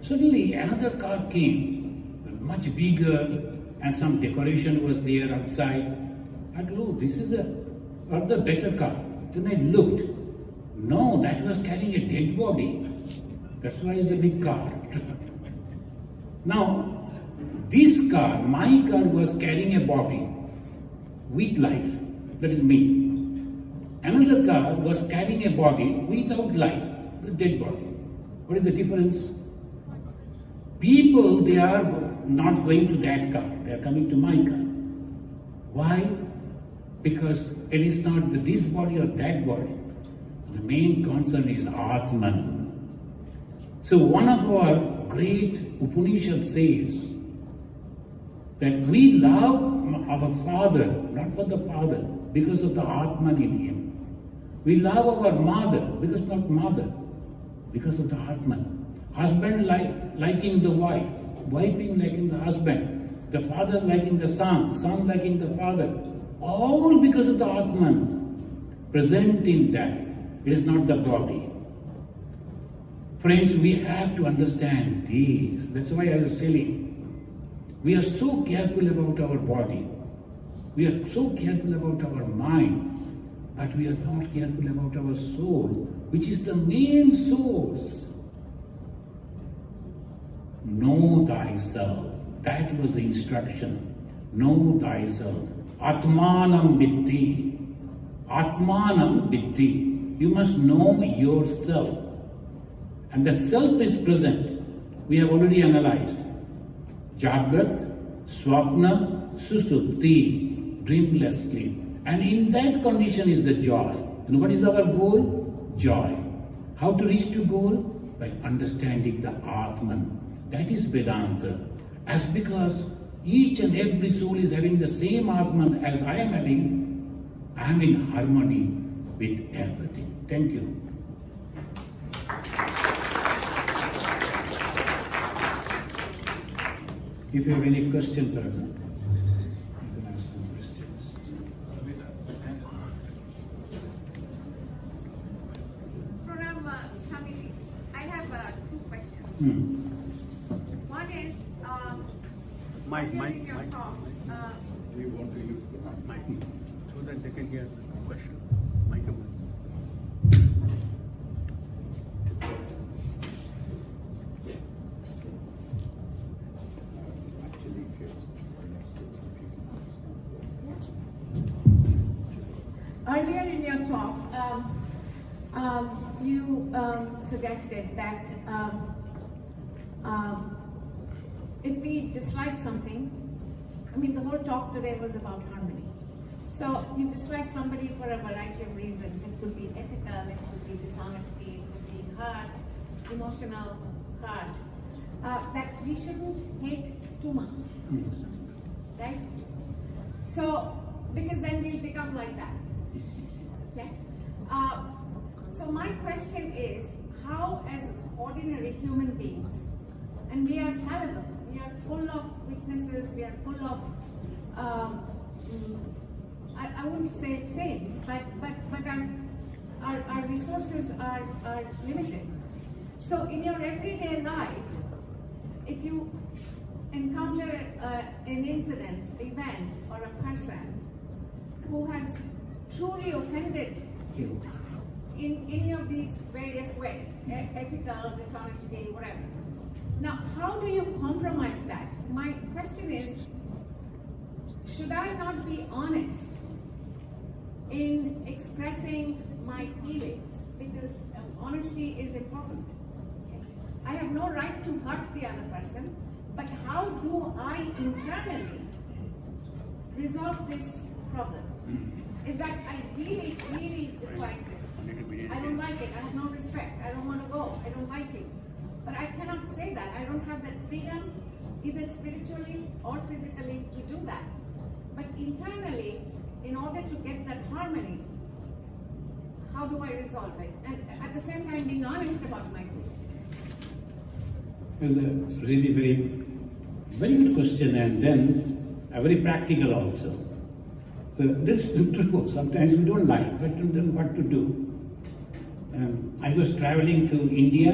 Suddenly another car came, much bigger, and some decoration was there outside. I thought, oh, this is another better car. Then I looked. No, that was carrying a dead body. That's why it's a big car. Now, this car, my car, was carrying a body with life. That is me. Another car was carrying a body without life, the dead body. What is the difference? People, they are not going to that car. They are coming to my car. Why? Because it is not this body or that body. The main concern is Atman. So one of our great Upanishads says that we love our father, not for the father, because of the Atman in him. We love our mother, because not mother, because of the Atman. Husband liking the wife, wife liking the husband, the father liking the son, son liking the father. All because of the Atman present in that. It is not the body. Friends, we have to understand this. That's why I was telling. We are so careful about our body. We are so careful about our mind. But we are not careful about our soul, which is the main source. Know thyself. That was the instruction. Know thyself. Atmanam vitti. Atmanam vitti. You must know yourself. And the self is present. We have already analyzed. Jagrat, Swapna, Susupti, dreamless sleep. And in that condition is the joy. And what is our goal? Joy. How to reach to goal? By understanding the Atman. That is Vedanta. As because each and every soul is having the same Atman as I am having, I am in harmony with everything. Thank you. If you have any question, brother, you can ask some questions. Swamiji, I have two questions. One is, earlier in your talk, We want to use the mic so that they can hear the question. Mic up. earlier in your talk, you suggested that if we dislike something, the whole talk today was about harmony. So you dislike somebody for a variety of reasons. It could be ethical, it could be dishonesty, it could be hurt, emotional hurt. That we shouldn't hate too much, right? So, because then we'll become like that. Okay? So my question is, how as ordinary human beings, and we are fallible, we are full of weaknesses, we are full of, I wouldn't say sin, but our resources are limited. So in your everyday life, if you encounter an incident, event, or a person who has truly offended you in any of these various ways, ethical, dishonesty, whatever. Now, how do you compromise that? My question is, should I not be honest in expressing my feelings? Because honesty is important. I have no right to hurt the other person, but how do I internally resolve this problem? Is that I really, really dislike this. I don't like it. I have no respect. I don't want to go. I don't like you. But I cannot say that. I don't have that freedom, either spiritually or physically, to do that. But internally, in order to get that harmony, how do I resolve it? And at the same time, being honest about my feelings. It was a really very good question, and then very practical also. So this is true. Sometimes we don't like, but then what to do? I was traveling to India,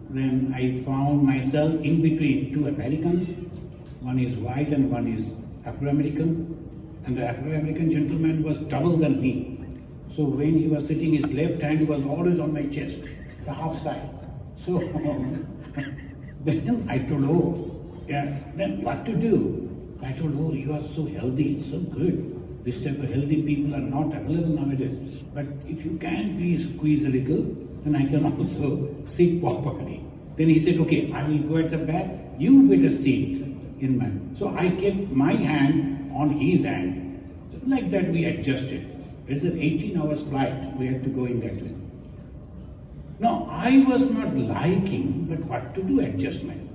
then I found myself in between two Americans. One is white and one is Afro-American. And the Afro-American gentleman was taller than me. So when he was sitting, his left hand was always on my chest, the half side. So then I told, then what to do? I told, you are so healthy, it's so good. This type of healthy people are not available nowadays. But if you can please squeeze a little, then I can also sit properly. Then he said, okay, I will go at the back, you better sit in my... So I kept my hand on his hand. So like that we adjusted. It's an 18 hours flight, we had to go in that way. Now, I was not liking, but what to do, adjustment.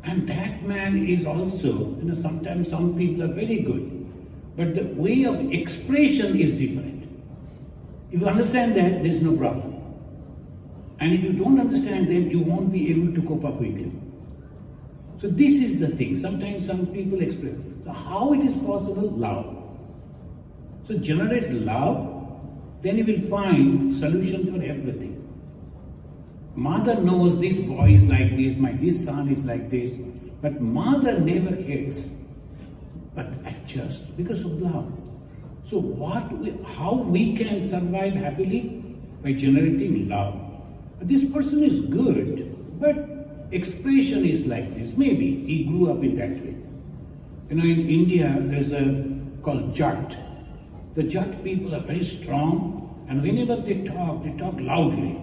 And that man is also, sometimes some people are very good, but the way of expression is different. If you understand that, there's no problem. And if you don't understand them, you won't be able to cope up with him. So this is the thing. Sometimes some people express. So how it is possible? Love. So generate love, then you will find solution for everything. Mother knows this boy is like this son is like this, but mother never hates, but adjusts because of love. So how we can survive happily? By generating love. This person is good, but expression is like this. Maybe he grew up in that way. In India, there's a called Jat. The Jat people are very strong, and whenever they talk loudly.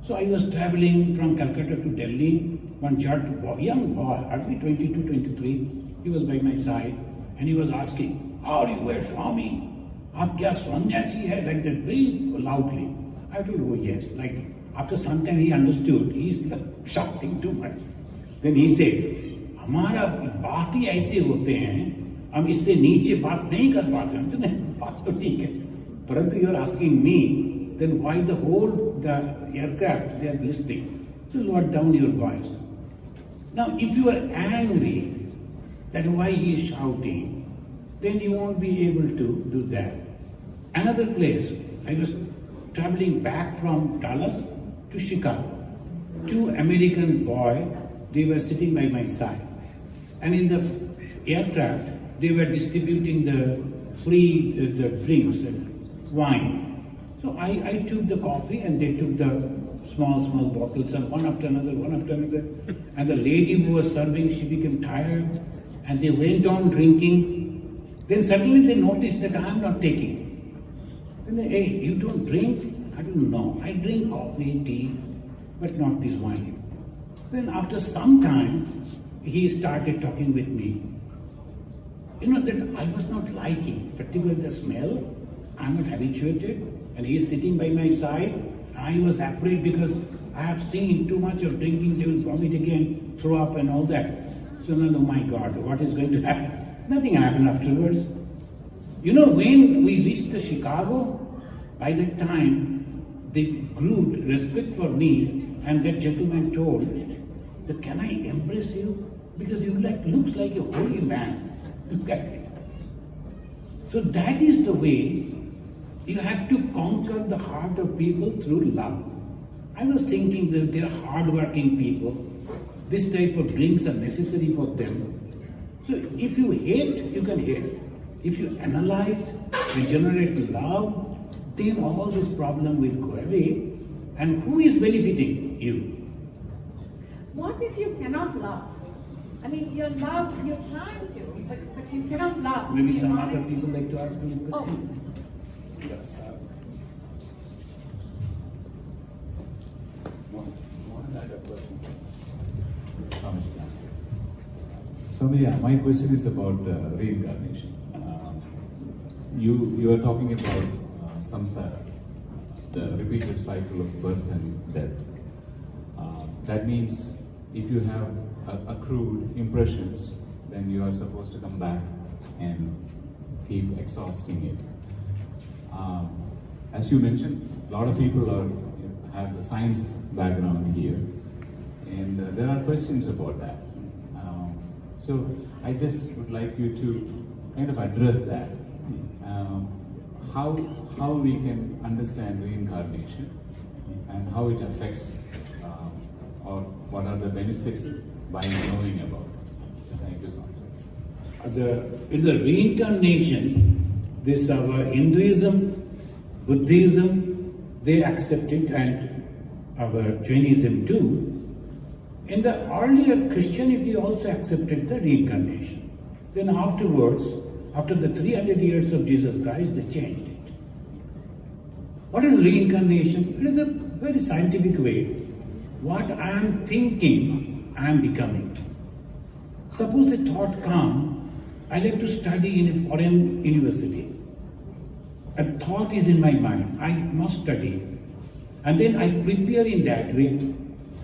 So I was traveling from Calcutta to Delhi. One Jat boy, young boy, hardly 22, 23, he was by my side, and he was asking, "How do you wear Swami? Aap kya sannyasi hai?" Like that, very loudly. I told him, "Oh yes," like that. After some time he understood, he's shouting too much. Then he said, हमारा बात ही ऐसे होते हैं, हम इससे नीचे बात नहीं कर पाते हैं। तो बात तो ठीक है, परंतु you are asking me, then why the aircraft they are listening? So lower down your voice. Now, if you are angry, that why he is shouting, then you won't be able to do that. Another place, I was traveling back from Dallas to Chicago. Two American boys, they were sitting by my side. And in the aircraft, they were distributing the free the drinks, wine. So I took the coffee and they took the small bottles, and one after another. And the lady who was serving, she became tired and they went on drinking. Then suddenly they noticed that I am not taking. Then they, "Hey, you don't drink?" I don't know. I drink coffee, tea, but not this wine. Then after some time, he started talking with me. That I was not liking, particularly the smell. I'm not habituated, and he is sitting by my side. I was afraid because I have seen too much of drinking, they will vomit again, throw up and all that. So oh my God, what is going to happen? Nothing happened afterwards. When we reached the Chicago, by that time, they grew respect for me, and that gentleman told that, "Can I embrace you? Because you looks like a holy man." Look at it. So that is the way you have to conquer the heart of people through love. I was thinking that they are hard-working people. This type of drinks are necessary for them. So if you hate, you can hate. If you analyze, you generate love, then all this problem will go away. And who is benefiting you? What if you cannot love? I mean, you're trying to, but you cannot love. Maybe some other people like to ask me a question. Swami, my question is about reincarnation. You are talking about samsara, the repeated cycle of birth and death. That means if you have accrued impressions, then you are supposed to come back and keep exhausting it. As you mentioned, a lot of people have the science background here, and there are questions about that. So I just would like you to kind of address that. How we can understand reincarnation and how it affects or what are the benefits by knowing about it. Thank you so much. In the reincarnation, this our Hinduism, Buddhism, they accept it, and our Jainism too. In the earlier Christianity also accepted the reincarnation. Then afterwards, after the 300 years of Jesus Christ, they changed it. What is reincarnation? It is a very scientific way. What I am thinking, I am becoming. Suppose a thought comes, I like to study in a foreign university. A thought is in my mind, I must study. And then I prepare in that way.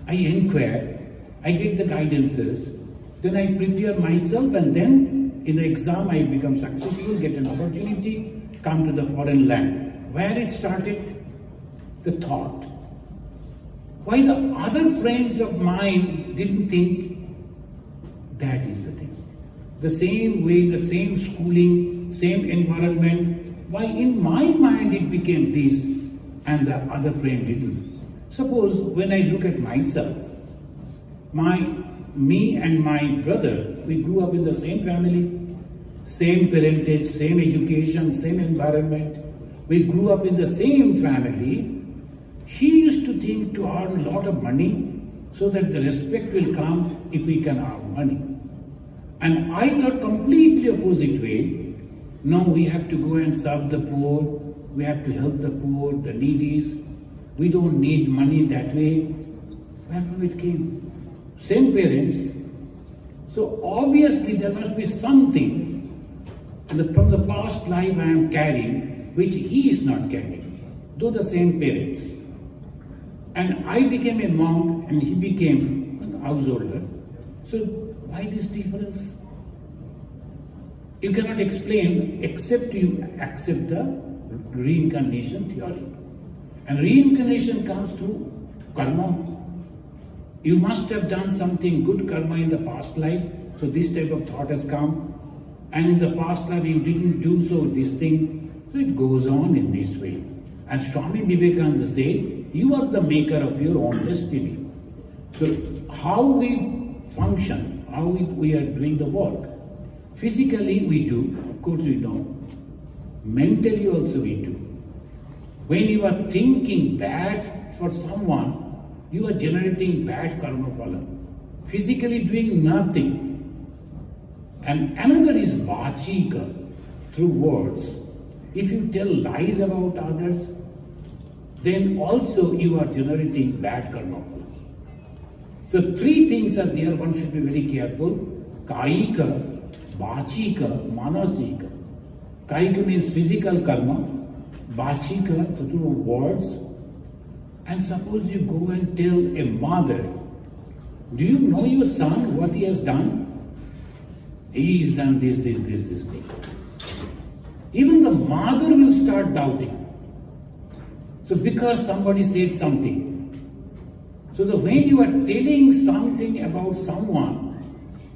I inquire, I get the guidances, Then I prepare myself, and then in the exam I become successful, get an opportunity, come to the foreign land. Where it started? The thought. Why the other friends of mine didn't think? That is the thing. The same way, the same schooling, same environment. Why in my mind it became this and the other friend didn't? Suppose when I look at myself, me and my brother, we grew up in the same family, same parentage, same education, same environment. We grew up in the same family. He used to think to earn a lot of money so that the respect will come if we can earn money. And I thought completely opposite way. No, we have to go and serve the poor. We have to help the poor, the needies. We don't need money that way. Where from it came? Same parents. So obviously there must be something from the past life I am carrying which he is not carrying, though the same parents. And I became a monk and he became a householder. So why this difference? You cannot explain except you accept the reincarnation theory. And reincarnation comes through karma. You must have done something good karma in the past life, so this type of thought has come. And in the past life you didn't do so, this thing. So it goes on in this way. And Swami Vivekananda said, you are the maker of your own destiny. So how we function, how we are doing the work. Physically we do, of course we know. Mentally also we do. When you are thinking bad for someone, you are generating bad karma phala. Physically doing nothing. And another is vachika, through words. If you tell lies about others, then also you are generating bad karma phala. So three things are there, one should be very careful. Kaika, vachika, manasika. Kaika means physical karma. Vachika, through words. And suppose you go and tell a mother, do you know your son, what he has done? He has done this thing. Even the mother will start doubting. So because somebody said something. So when you are telling something about someone,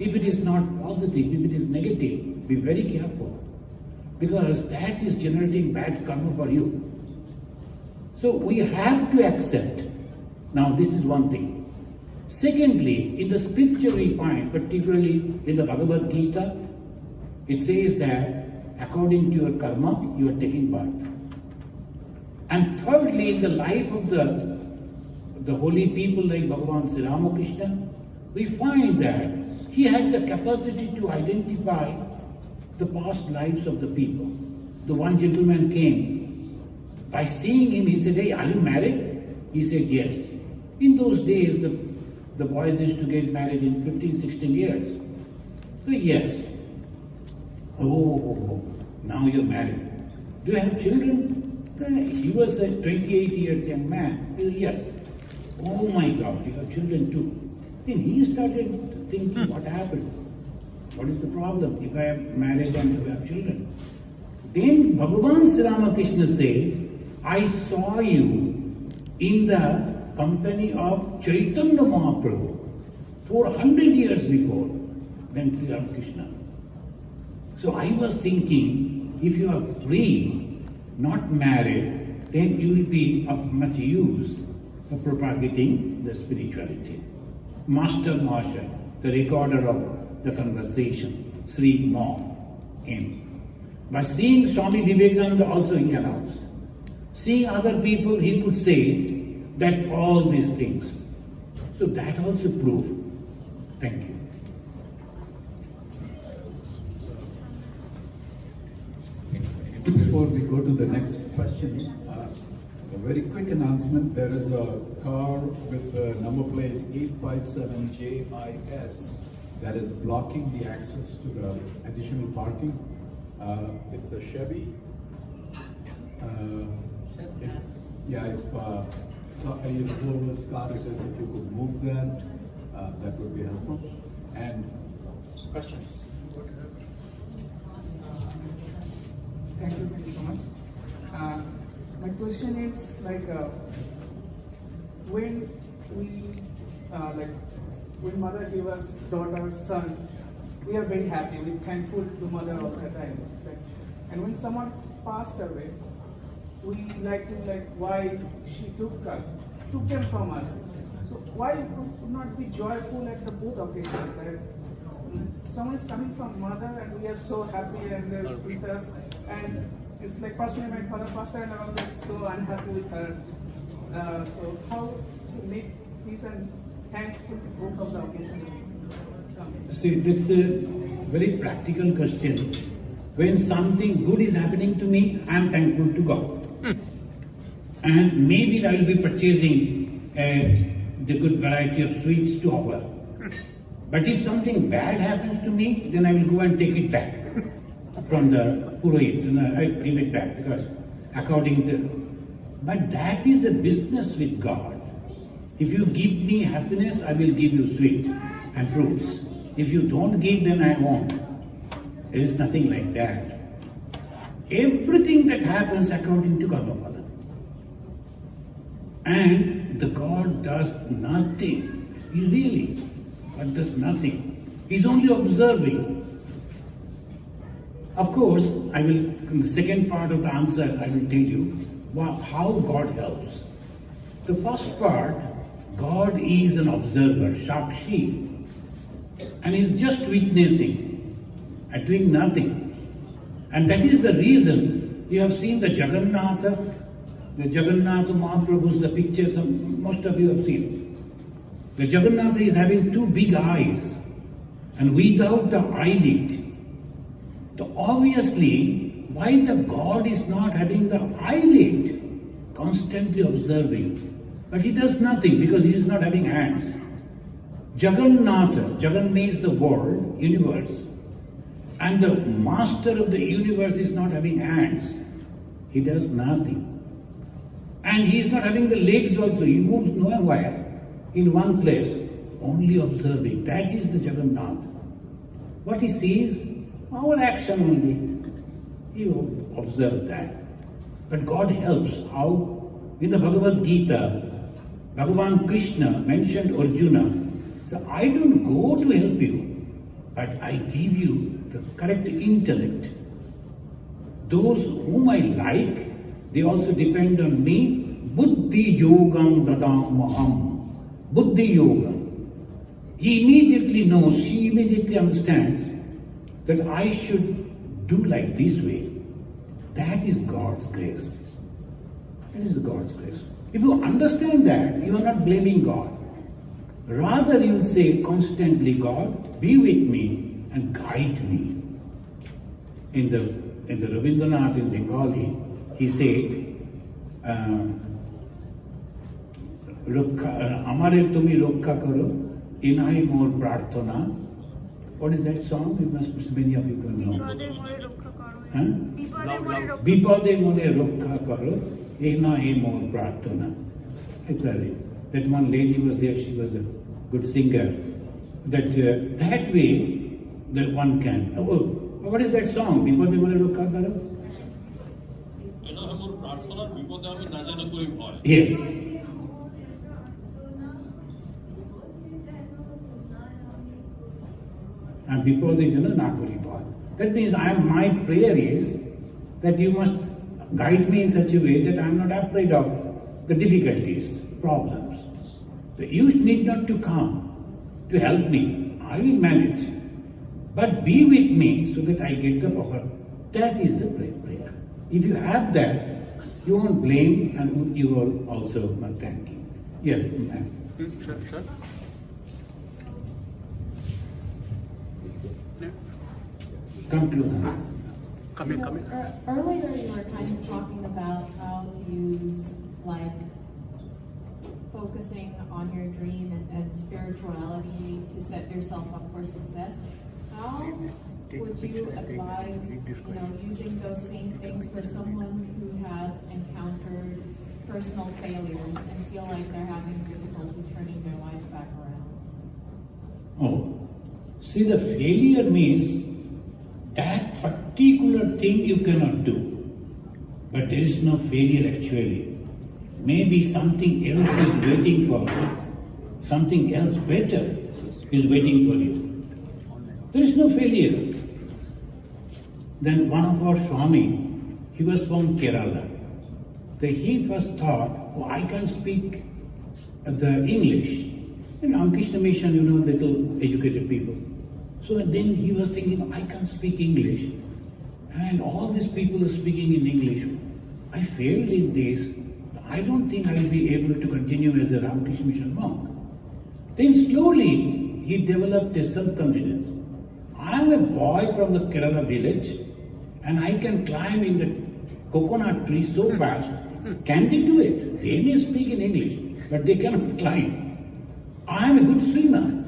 if it is not positive, if it is negative, be very careful. Because that is generating bad karma for you. So we have to accept. Now this is one thing. Secondly, in the scripture we find, particularly in the Bhagavad Gita, it says that according to your karma, you are taking birth. And thirdly, in the life of the holy people like Bhagavan Sri Ramakrishna, we find that he had the capacity to identify the past lives of the people. The one gentleman came. By seeing him, he said, hey, are you married? He said, yes. In those days, the boys used to get married in 15, 16 years. So, yes. Oh, now you're married. Do you have children? He was a 28 years young man. He said, yes. Oh my God, you have children too. Then he started thinking, what happened? What is the problem if I am married and you have children? Then Bhagavan Sri Ramakrishna said, I saw you in the company of Chaitanya Mahaprabhu 400 years before than Sri Ramakrishna. So I was thinking, if you are free, not married, then you will be of much use for propagating the spirituality. Master Mahasaya, the recorder of the conversation, Sri Ma M. By seeing Swami Vivekananda also he announced. Seeing other people he could say that all these things. So that also proved. Thank you. Before we go to the next question, a very quick announcement. There is a car with the number plate 857JIS that is blocking the access to the additional parking. It's a Chevy. Whoever's car it is, if you could move that, that would be helpful. And questions. Thank you so much. My question is when we when mother give us daughter, son, we are very happy. We're thankful to mother all the time. And when someone passed away, we why she took them from us. So why could not be joyful at the both occasions that someone is coming from mother and we are so happy and they're with us, and it's like personally my father passed away and I was so unhappy with her. So how to make peace and thankful to both of the occasions? See, that's a very practical question. When something good is happening to me, I am thankful to God. And maybe I will be purchasing the good variety of sweets to offer. But if something bad happens to me, then I will go and take it back from the Purohit, and I give it back because according to... But that is a business with God. If you give me happiness, I will give you sweet and fruits. If you don't give, then I won't. There is nothing like that. Everything that happens according to Karma Phala. And the God does nothing. God does nothing. He's only observing. Of course, in the second part of the answer, I will tell you how God helps. The first part, God is an observer, Shakshi, and is just witnessing and doing nothing. And that is the reason you have seen the Jagannatha Mahaprabhu's, the pictures most of you have seen. The Jagannatha is having two big eyes and without the eyelid. So obviously, why the God is not having the eyelid? Constantly observing. But he does nothing because he is not having hands. Jagan means the world, universe. And the master of the universe is not having hands. He does nothing. And he is not having the legs also. He moves nowhere. In one place, only observing. That is the Jagannath. What he sees, our action only. You observe that. But God helps. How? In the Bhagavad Gita, Bhagavan Krishna mentioned Arjuna. So I don't go to help you, but I give you the correct intellect. Those whom I like, they also depend on me. Buddhi yogam dadamaham. Buddhi yoga. He immediately knows, she immediately understands that I should do like this way. That is God's grace. That is God's grace. If you understand that, you are not blaming God. Rather, you will say constantly, God, be with me and guide me. In the Rabindranath in Bengali, he said, Amare tumi rokha karo, inai mor prarthana. What is that song? Many of you don't know. Bipade mone rokha karo, inai mor prarthana. That one lady was there, she was a good singer. That way, that one can. What is that song? Bipade mone rokha karo? Yes. And that means my prayer is that you must guide me in such a way that I am not afraid of the difficulties, problems. You need not to come to help me. I will manage. But be with me so that I get the proper. That is the prayer. If you have that, you won't blame and you will also not thanking. Yes, ma'am. Sure. Conclusion. Come here. Earlier you were kind of talking about how to use focusing on your dream and spirituality to set yourself up for success. How would you advise, using those same things for someone who has encountered personal failures and feel like they're having difficulty turning their life back around? See, the failure means that particular thing you cannot do. But there is no failure actually. Maybe something else is waiting for you. Something else better is waiting for you. There is no failure. Then one of our Swami, he was from Kerala. He first thought, oh, I can speak the English. In Ramakrishna Mission, you know, little educated people. So then he was thinking, I can't speak English. And all these people are speaking in English. I failed in this. I don't think I will be able to continue as a Ramakrishna Mission monk. Then slowly he developed a self-confidence. I am a boy from the Kerala village and I can climb in the coconut tree so fast. Can they do it? They may speak in English, but they cannot climb. I am a good swimmer.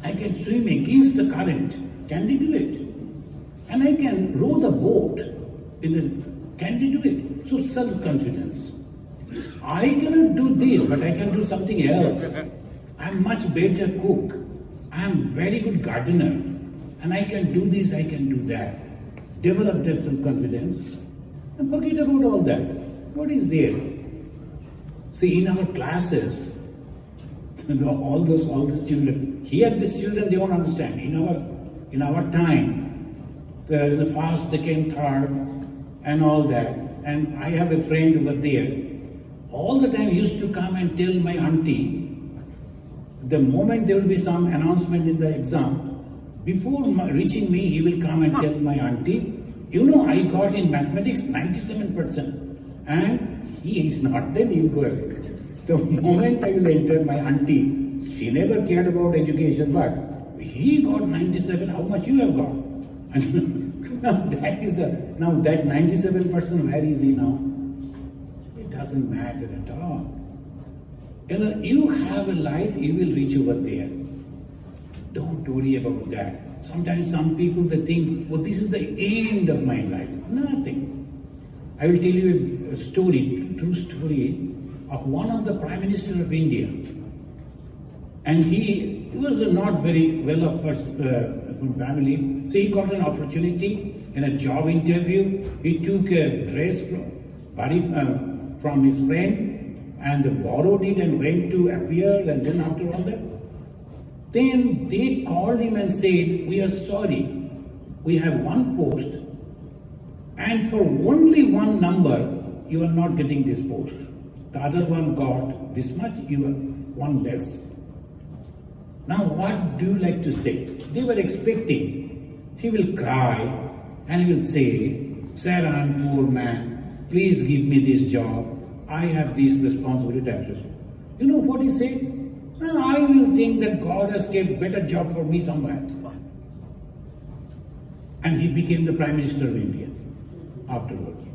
I can swim against the current. Can they do it? And I can row the boat. Can they do it? So self-confidence. I cannot do this, but I can do something else. I am much better cook. I am very good gardener. And I can do this, I can do that. Develop their self-confidence and forget about all that. What is there? See, in our classes, all these children, here these children, they don't understand. In our time, the first, second, third, and all that. And I have a friend over there. All the time he used to come and tell my auntie, the moment there will be some announcement in the exam, before reaching me, he will come and tell my auntie, you know, I got in mathematics 97%. And he is not, then you go away. The moment I will enter my auntie, she never cared about education, but he got 97, how much you have got? And now that 97%, where is he now? It doesn't matter at all. You know, you have a life, you will reach over there. Don't worry about that. Sometimes some people, they think, oh, this is the end of my life. Nothing. I will tell you a story, true story, of one of the Prime Minister of India. And he was not very well-off person from family. So he got an opportunity in a job interview. He took a dress from his friend and borrowed it and went to appear, and then after all that, then they called him and said, we are sorry, we have one post and for only one number you are not getting this post. The other one got this much, you are one less. Now what do you like to say? They were expecting he will cry and he will say, sir, I am poor man, please give me this job, I have this responsibility. You know what he said? I will think that God has kept better job for me somewhere. And he became the Prime Minister of India afterwards.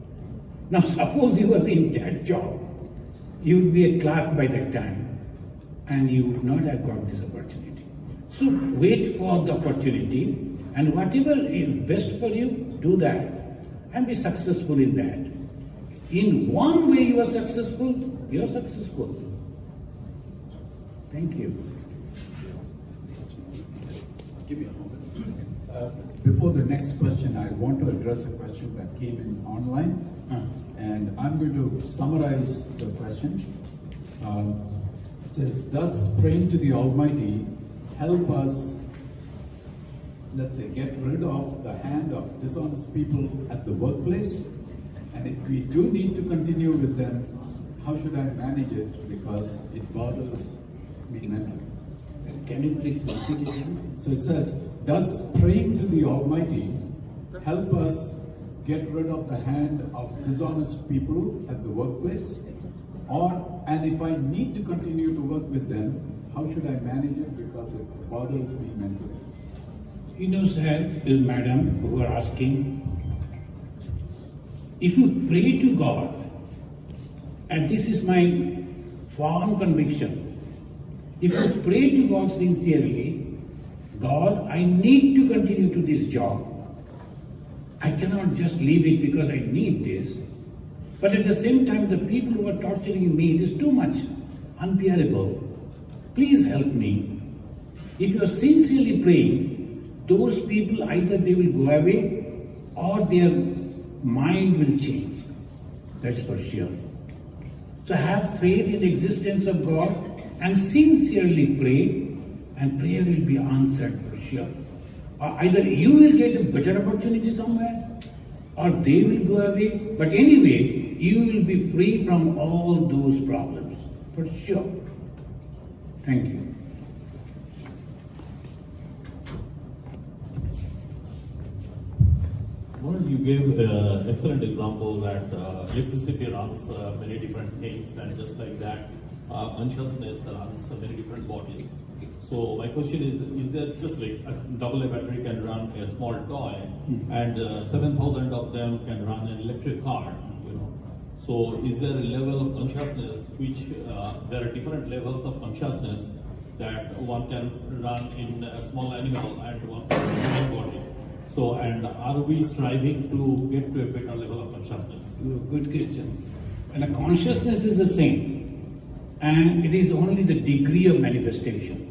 Now suppose he was in that job, you would be a clerk by that time and you would not have got this opportunity. So wait for the opportunity and whatever is best for you, do that and be successful in that. In one way you are successful, Thank you. Give me a moment. Before the next question, I want to address a question that came in online. And I'm going to summarize the question. It says, does praying to the Almighty help us, let's say, get rid of the hand of dishonest people at the workplace? And if we do need to continue with them, how should I manage it? Because it bothers me mentally. Can you please repeat it again? So it says, does praying to the Almighty help us get rid of the hand of dishonest people at the workplace? And if I need to continue to work with them, how should I manage it because it bothers me mentally? You know, sir, madam, who are asking, if you pray to God, and this is my firm conviction, if you pray to God sincerely, God, I need to continue to this job. I cannot just leave it because I need this. But at the same time, the people who are torturing me, it is too much, unbearable. Please help me. If you are sincerely praying, those people either they will go away or their mind will change. That's for sure. So have faith in the existence of God and sincerely pray, and prayer will be answered for sure. Or either you will get a better opportunity somewhere, or they will go away. But anyway, you will be free from all those problems, for sure. Thank you. Well, you gave excellent example that electricity runs many different things, and just like that, consciousness runs many different bodies. So my question is there just like a double A battery can run a small toy, and 7,000 of them can run an electric car, you know? So is there a level of consciousness which there are different levels of consciousness that one can run in a small animal and one can run in a human body? So, and are we striving to get to a better level of consciousness? Good question. And the consciousness is the same, and it is only the degree of manifestation.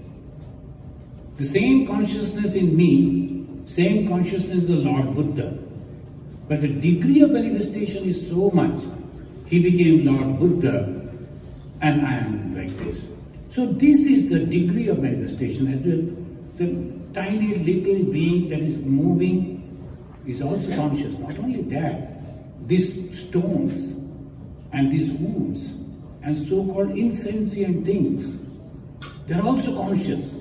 The same consciousness in me, same consciousness is the Lord Buddha. But the degree of manifestation is so much. He became Lord Buddha, and I am like this. So this is the degree of manifestation as well. The tiny little being that is moving is also conscious. Not only that, these stones and these woods and so-called insentient things, they're also conscious.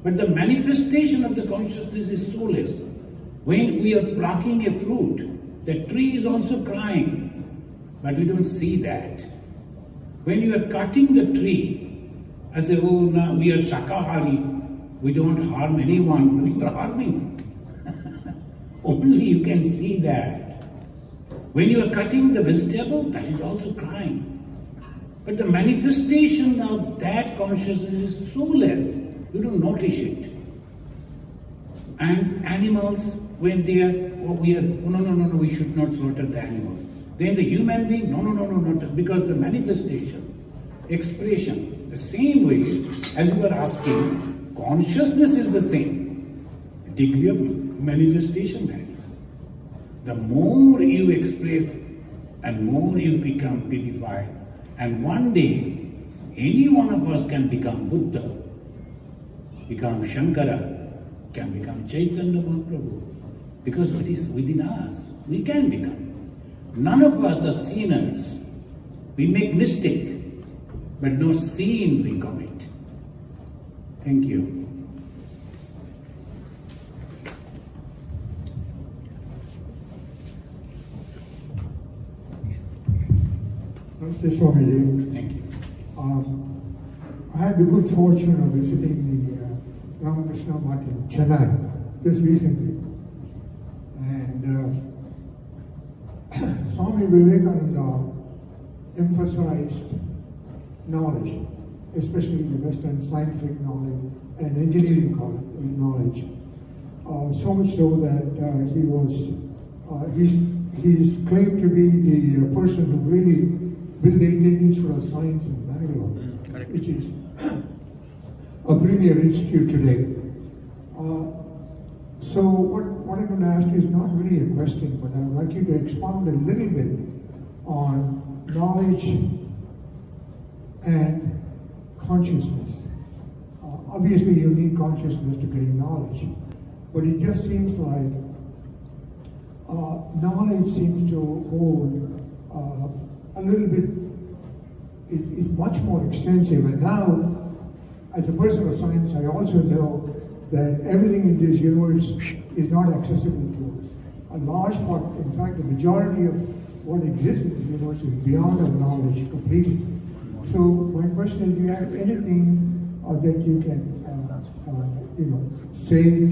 But the manifestation of the consciousness is soulless. When we are plucking a fruit, the tree is also crying, but we don't see that. When you are cutting the tree, I say, oh, now we are Shakahari, we don't harm anyone, we are harming. Only you can see that. When you are cutting the vegetable, that is also crying. But the manifestation of that consciousness is soulless. You don't notice it. And animals, when they are, oh, no, we should not slaughter the animals. Then the human being, no, not, because the manifestation, expression, the same way as you are asking, consciousness is the same. Degree of manifestation varies. The more you express and more you become purified, and one day any one of us can become Buddha, become Shankara, can become Chaitanya Mahaprabhu, because it is within us. We can become. None of us are sinners. We make mistake, but no sin we commit. Thank you. Namaste, Swamiji. Thank you. I had the good fortune of visiting the Ramakrishna Mutt in Chennai just recently. And Swami Vivekananda emphasized knowledge, especially the Western scientific knowledge and engineering knowledge. So much so that he's claimed to be the person who really built the Indian Institute of Science in Bangalore, which is a premier institute today. So what I'm going to ask you is not really a question, but I would like you to expound a little bit on knowledge and consciousness. Obviously, you need consciousness to gain knowledge, but it just seems like knowledge seems to hold a little bit, is much more extensive. And now, as a person of science, I also know that everything in this universe is not accessible to us. A large part, in fact, the majority of what exists in the universe is beyond our knowledge completely. So my question is, do you have anything that you can, say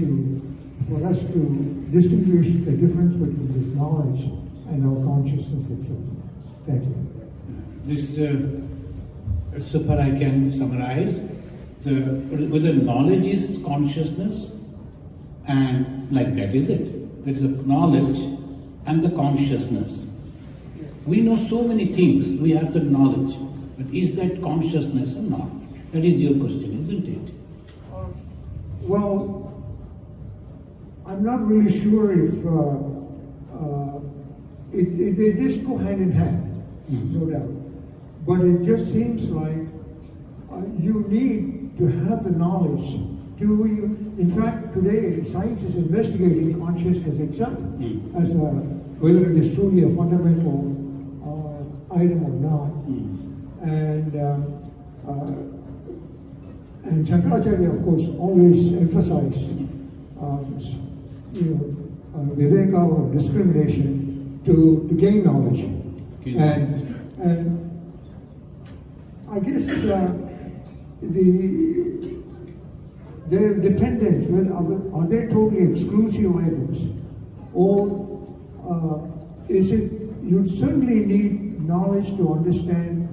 for us to distinguish the difference between this knowledge and our consciousness itself? Thank you. This, so far I can summarize, whether knowledge is consciousness, and like that is it. There is a knowledge and the consciousness. We know so many things, we have the knowledge, but is that consciousness or not? That is your question, isn't it? Well, I'm not really sure if they just go hand in hand, no doubt. But it just seems like you need to have the knowledge. In fact, today science is investigating consciousness itself as whether it is truly a fundamental item or not. And Shankaracharya, of course, always emphasized viveka or discrimination to gain knowledge. And I guess their dependents, are they totally exclusive items? Or is it, you certainly need knowledge to understand,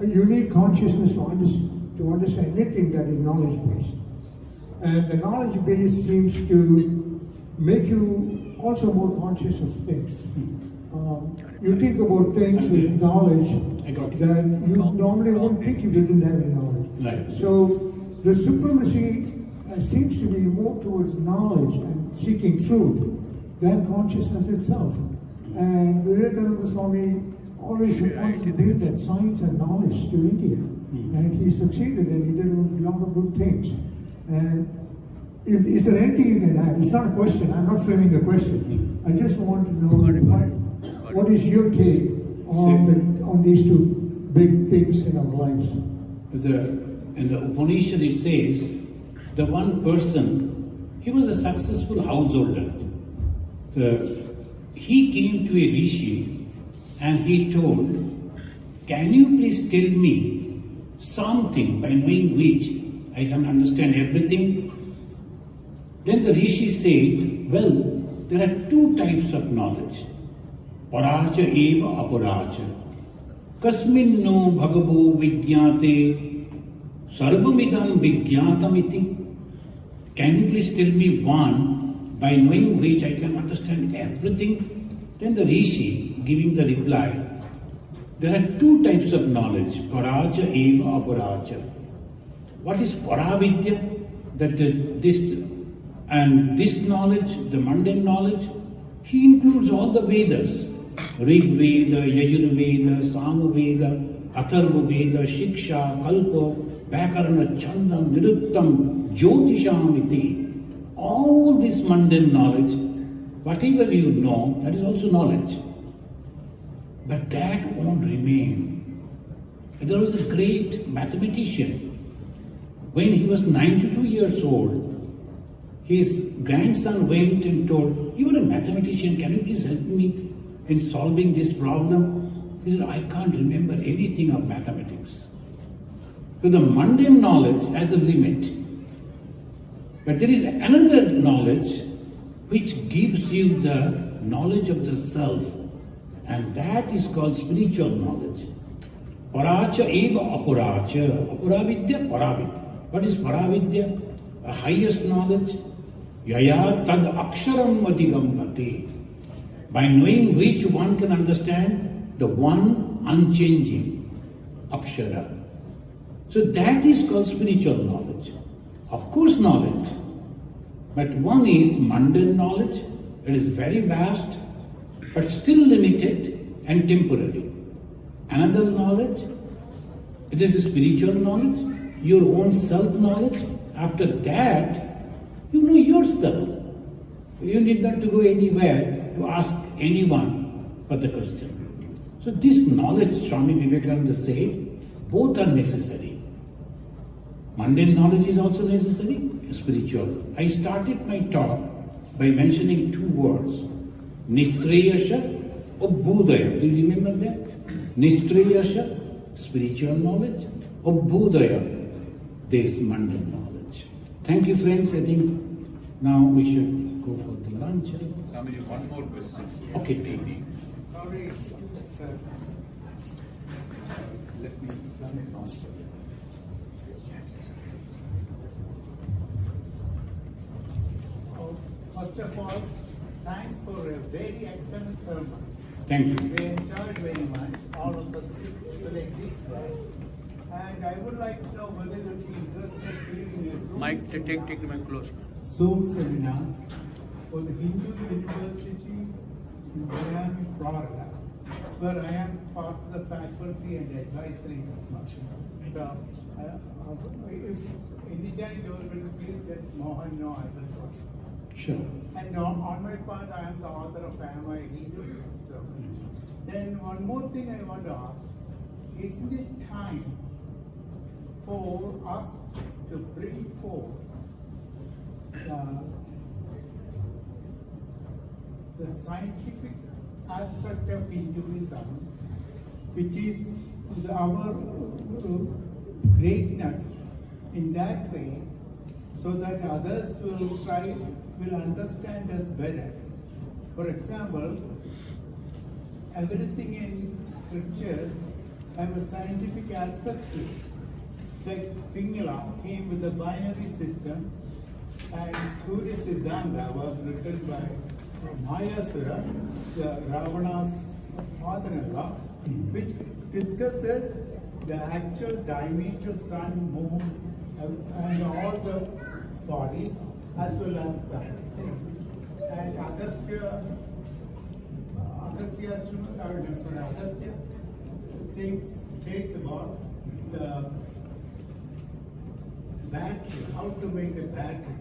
you need consciousness to understand anything that is knowledge-based. And the knowledge-based seems to make you also more conscious of things. You think about things with knowledge that you normally wouldn't think if you didn't have any knowledge. Right. So the supremacy seems to be more towards knowledge and seeking truth than consciousness itself. And Vivekananda Swami always wanted to bring that science and knowledge to India. And he succeeded, and he did a lot of good things. And is there anything you can add? It's not a question. I'm not framing a question. I just want to know what is your take on these two big things in our lives? In the Upanishad it says, the one person, he was a successful householder. He came to a rishi and he told, can you please tell me something by knowing which I can understand everything? Then the rishi said, well, there are two types of knowledge. Paracha eva aparacha. Kasminno bhagavo vijñāte sarvamidam vijñātamiti. Can you please tell me one by knowing which I can understand everything? Then the rishi giving the reply, there are two types of knowledge, paracha eva aparacha. What is paravidya? That this knowledge, the mundane knowledge, he includes all the Vedas. Rig Veda, Yajur Veda, Sama Veda, Atharva Veda, Shiksha, Kalpa, Vakarana, Chandam, Niruttam, Jyotishamiti. All this mundane knowledge, whatever you know, that is also knowledge. But that won't remain. There was a great mathematician. When he was 92 years old, his grandson went and told, you are a mathematician, can you please help me in solving this problem? He said, I can't remember anything of mathematics. So the mundane knowledge has a limit. But there is another knowledge which gives you the knowledge of the self. And that is called spiritual knowledge. Paracha eva aparacha. Aparavidya, paravidya. What is paravidya? The highest knowledge. Yaya tad aksharam adhigambate. By knowing which one can understand the one unchanging akshara. So that is called spiritual knowledge. Of course knowledge. But one is mundane knowledge. It is very vast, but still limited and temporary. Another knowledge, it is a spiritual knowledge, your own self-knowledge. After that, you know yourself. You need not to go anywhere to ask anyone for the question. So this knowledge, Swami Vivekananda said, both are necessary. Mundane knowledge is also necessary, spiritual. I started my talk by mentioning two words, Nishreyasha or Budaya. Do you remember that? Nishreyasha, spiritual knowledge, or Budaya, this mundane knowledge. Thank you, friends. I think now we should go for the lunch. Swamiji, one more question. Okay. Sorry, let me turn it on. First of all, thanks for a very excellent sermon. Thank you. We enjoyed very much. All of us really did that. And I would like to know whether you would be interested in a Zoom Mike, take the mic close. Zoom seminar for the Hindu University in Miami, Florida, where I am part of the faculty and advisory. So, if anytime you will please let Mohan know, I will talk. Sure. And on my part, I am the author of Am I Hindu? So, then one more thing I want to ask, isn't it time for us to bring forth the scientific aspect of Hinduism, which is our greatness in that way, so that others will understand us better. For example, everything in scriptures have a scientific aspect to it. Like Pingala came with a binary system, and Surya Siddhanta was written by Mayasura, Ravana's father-in-law, which discusses the actual diameter, sun, moon, and all the bodies, as well as the thing. And Agastya states about the battery, how to make a battery.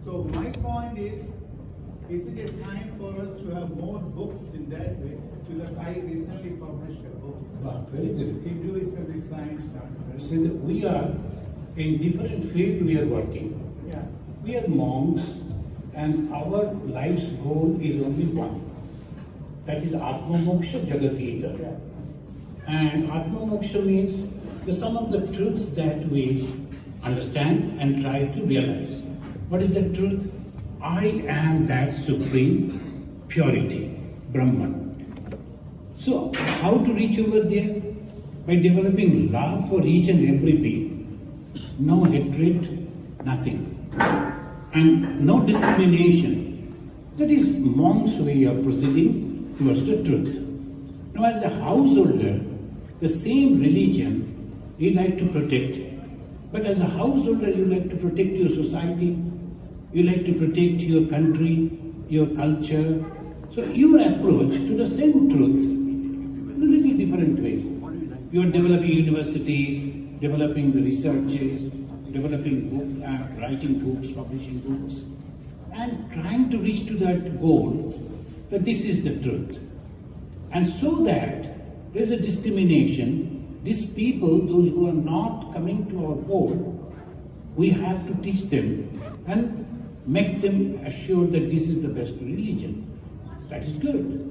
So my point is it a time for us to have more books in that way? Because I recently published a book. Wow, very good. Hinduism is science, not See, we are in different fields we are working. Yeah. We are monks, and our life's goal is only one. That is Atma Moksha Jagat Hita. Yeah. And Atma Moksha means the sum of the truths that we understand and try to realize. What is the truth? I am that supreme purity, Brahman. So, how to reach over there? By developing love for each and every being. No hatred, nothing. And no discrimination. That is monk's way of proceeding towards the truth. Now, as a householder, the same religion you like to protect. But as a householder, you like to protect your society, you like to protect your country, your culture. So your approach to the same truth in a little different way. You are developing universities, developing the researches, developing writing books, publishing books, and trying to reach to that goal that this is the truth. And so that there is a discrimination, these people, those who are not coming to our fold, we have to teach them and make them assured that this is the best religion. That is good.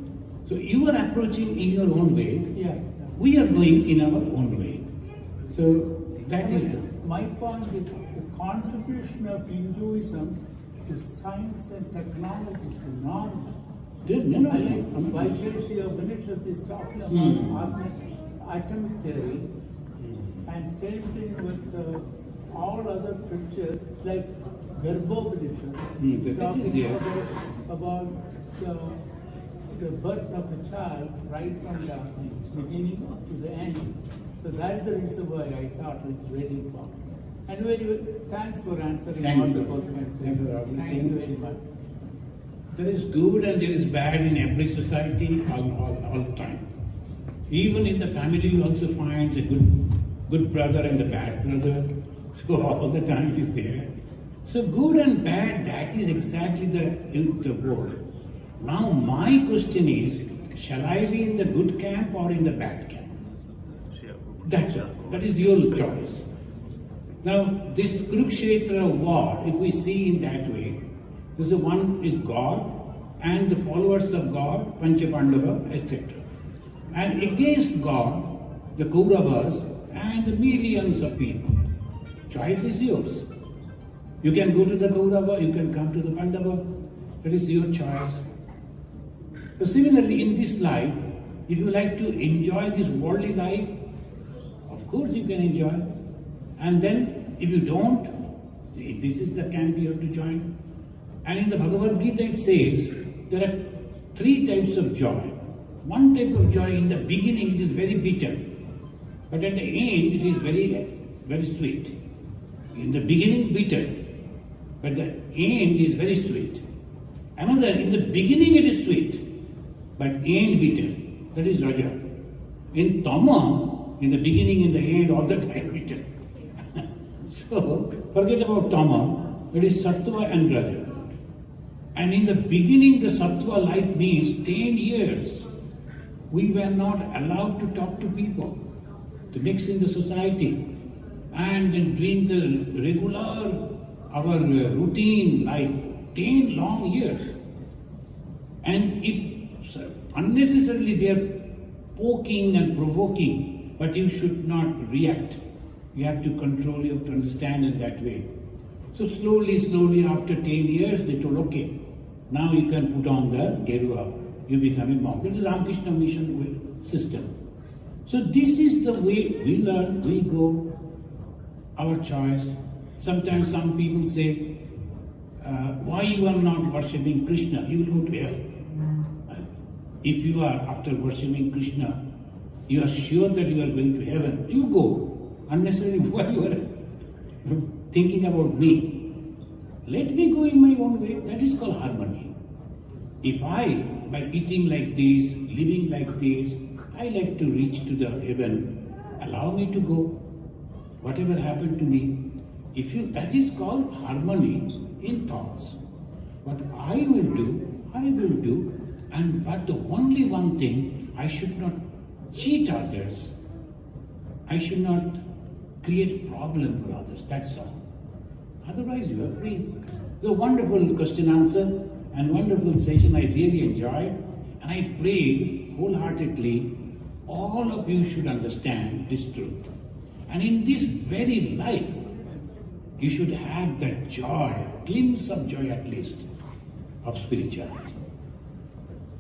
So you are approaching in your own way. Yeah. We are going in our own way. So that is the... My point is the contribution of Hinduism to science and technology is enormous. Vaisheshya Upanishad is talking about atomic theory, and same thing with all other scriptures like Garbhopanishad, talking about the birth of a child right from the beginning to the end. So that is the reason why I thought it's very important. And thanks for answering all the questions. Thank you very much. There is good and there is bad in every society all the time. Even in the family you also find a good brother and a bad brother. So all the time it is there. So good and bad, that is exactly the world. Now my question is, shall I be in the good camp or in the bad camp? That's all. That is your choice. Now this Kurukshetra war, if we see in that way, this one is God and the followers of God, Panchapandava, etc. And against God, the Kauravas and the millions of people. Choice is yours. You can go to the Kaurava, you can come to the Pandava. That is your choice. So similarly, in this life, if you like to enjoy this worldly life, of course you can enjoy. And then, if you don't, this is the camp you have to join. And in the Bhagavad Gita it says, there are 3 types of joy. One type of joy, in the beginning it is very bitter. But at the end it is very, very sweet. In the beginning bitter, but the end is very sweet. Another, in the beginning it is sweet, but end bitter. That is Raja. In Tama, in the beginning, in the end, all the time bitter. So, forget about Tama, it is Sattva and Raja. And in the beginning, the Sattva life means 10 years. We were not allowed to talk to people, to mix in the society. And doing the regular, our routine life, 10 long years. And if unnecessarily they are poking and provoking, but you should not react. You have to control, you have to understand in that way. So slowly, after 10 years, they told, okay, now you can put on the Gerua, you become a monk. This is Ramakrishna mission system. So this is the way we learn, we go, our choice. Sometimes some people say, why you are not worshipping Krishna? You will go to hell. If you are, after worshipping Krishna, you are sure that you are going to heaven, you go. Unnecessarily, why you are thinking about me? Let me go in my own way. That is called harmony. If I, by eating like this, living like this, I like to reach to the heaven, allow me to go. Whatever happened to me, that is called harmony in thoughts. What I will do, but the only one thing, I should not cheat others. I should not create problem for others, that's all. Otherwise you are free. So wonderful question answer and wonderful session, I really enjoyed. And I pray wholeheartedly, all of you should understand this truth. And in this very life, you should have that joy, glimpse of joy at least, of spirituality.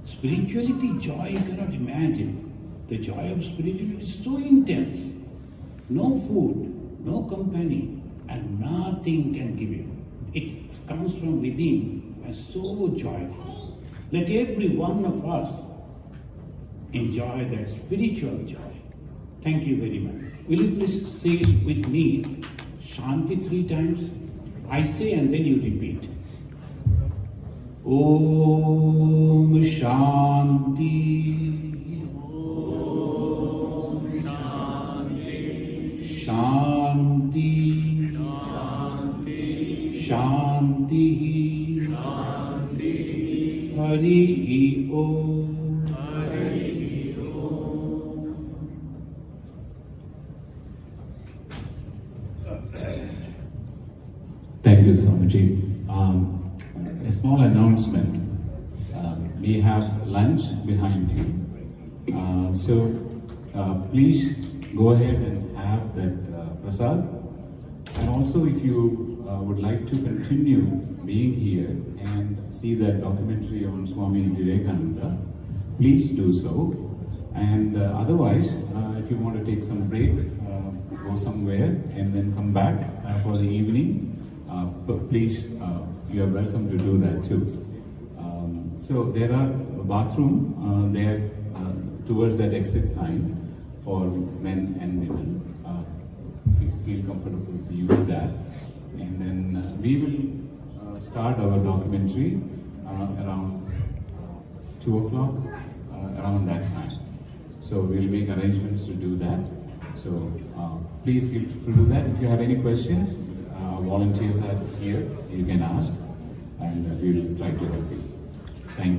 Spirituality, joy, you cannot imagine. The joy of spirituality is so intense. No food, no company, and nothing can give it. It comes from within and so joyful. Let every one of us enjoy that spiritual joy. Thank you very much. Will you please say it with me, Shanti 3 times? I say and then you repeat. Om Shanti. Om Shanti. Shanti. Shanti. Shanti. Hari Om. Hari Om. Thank you, Swamiji. A small announcement. We have lunch behind you. So please go ahead and have that prasad. And also if you would like to continue being here and see that documentary on Swami Vivekananda, please do so. And otherwise, if you want to take some break, go somewhere and then come back for the evening, please, you are welcome to do that too. So there are a bathroom there towards that exit sign for men and women. If you feel comfortable to use that. And then we will start our documentary around 2 o'clock, around that time. So we'll make arrangements to do that. So please feel free to do that. If you have any questions, volunteers are here, you can ask, and we'll try to help you. Thank you.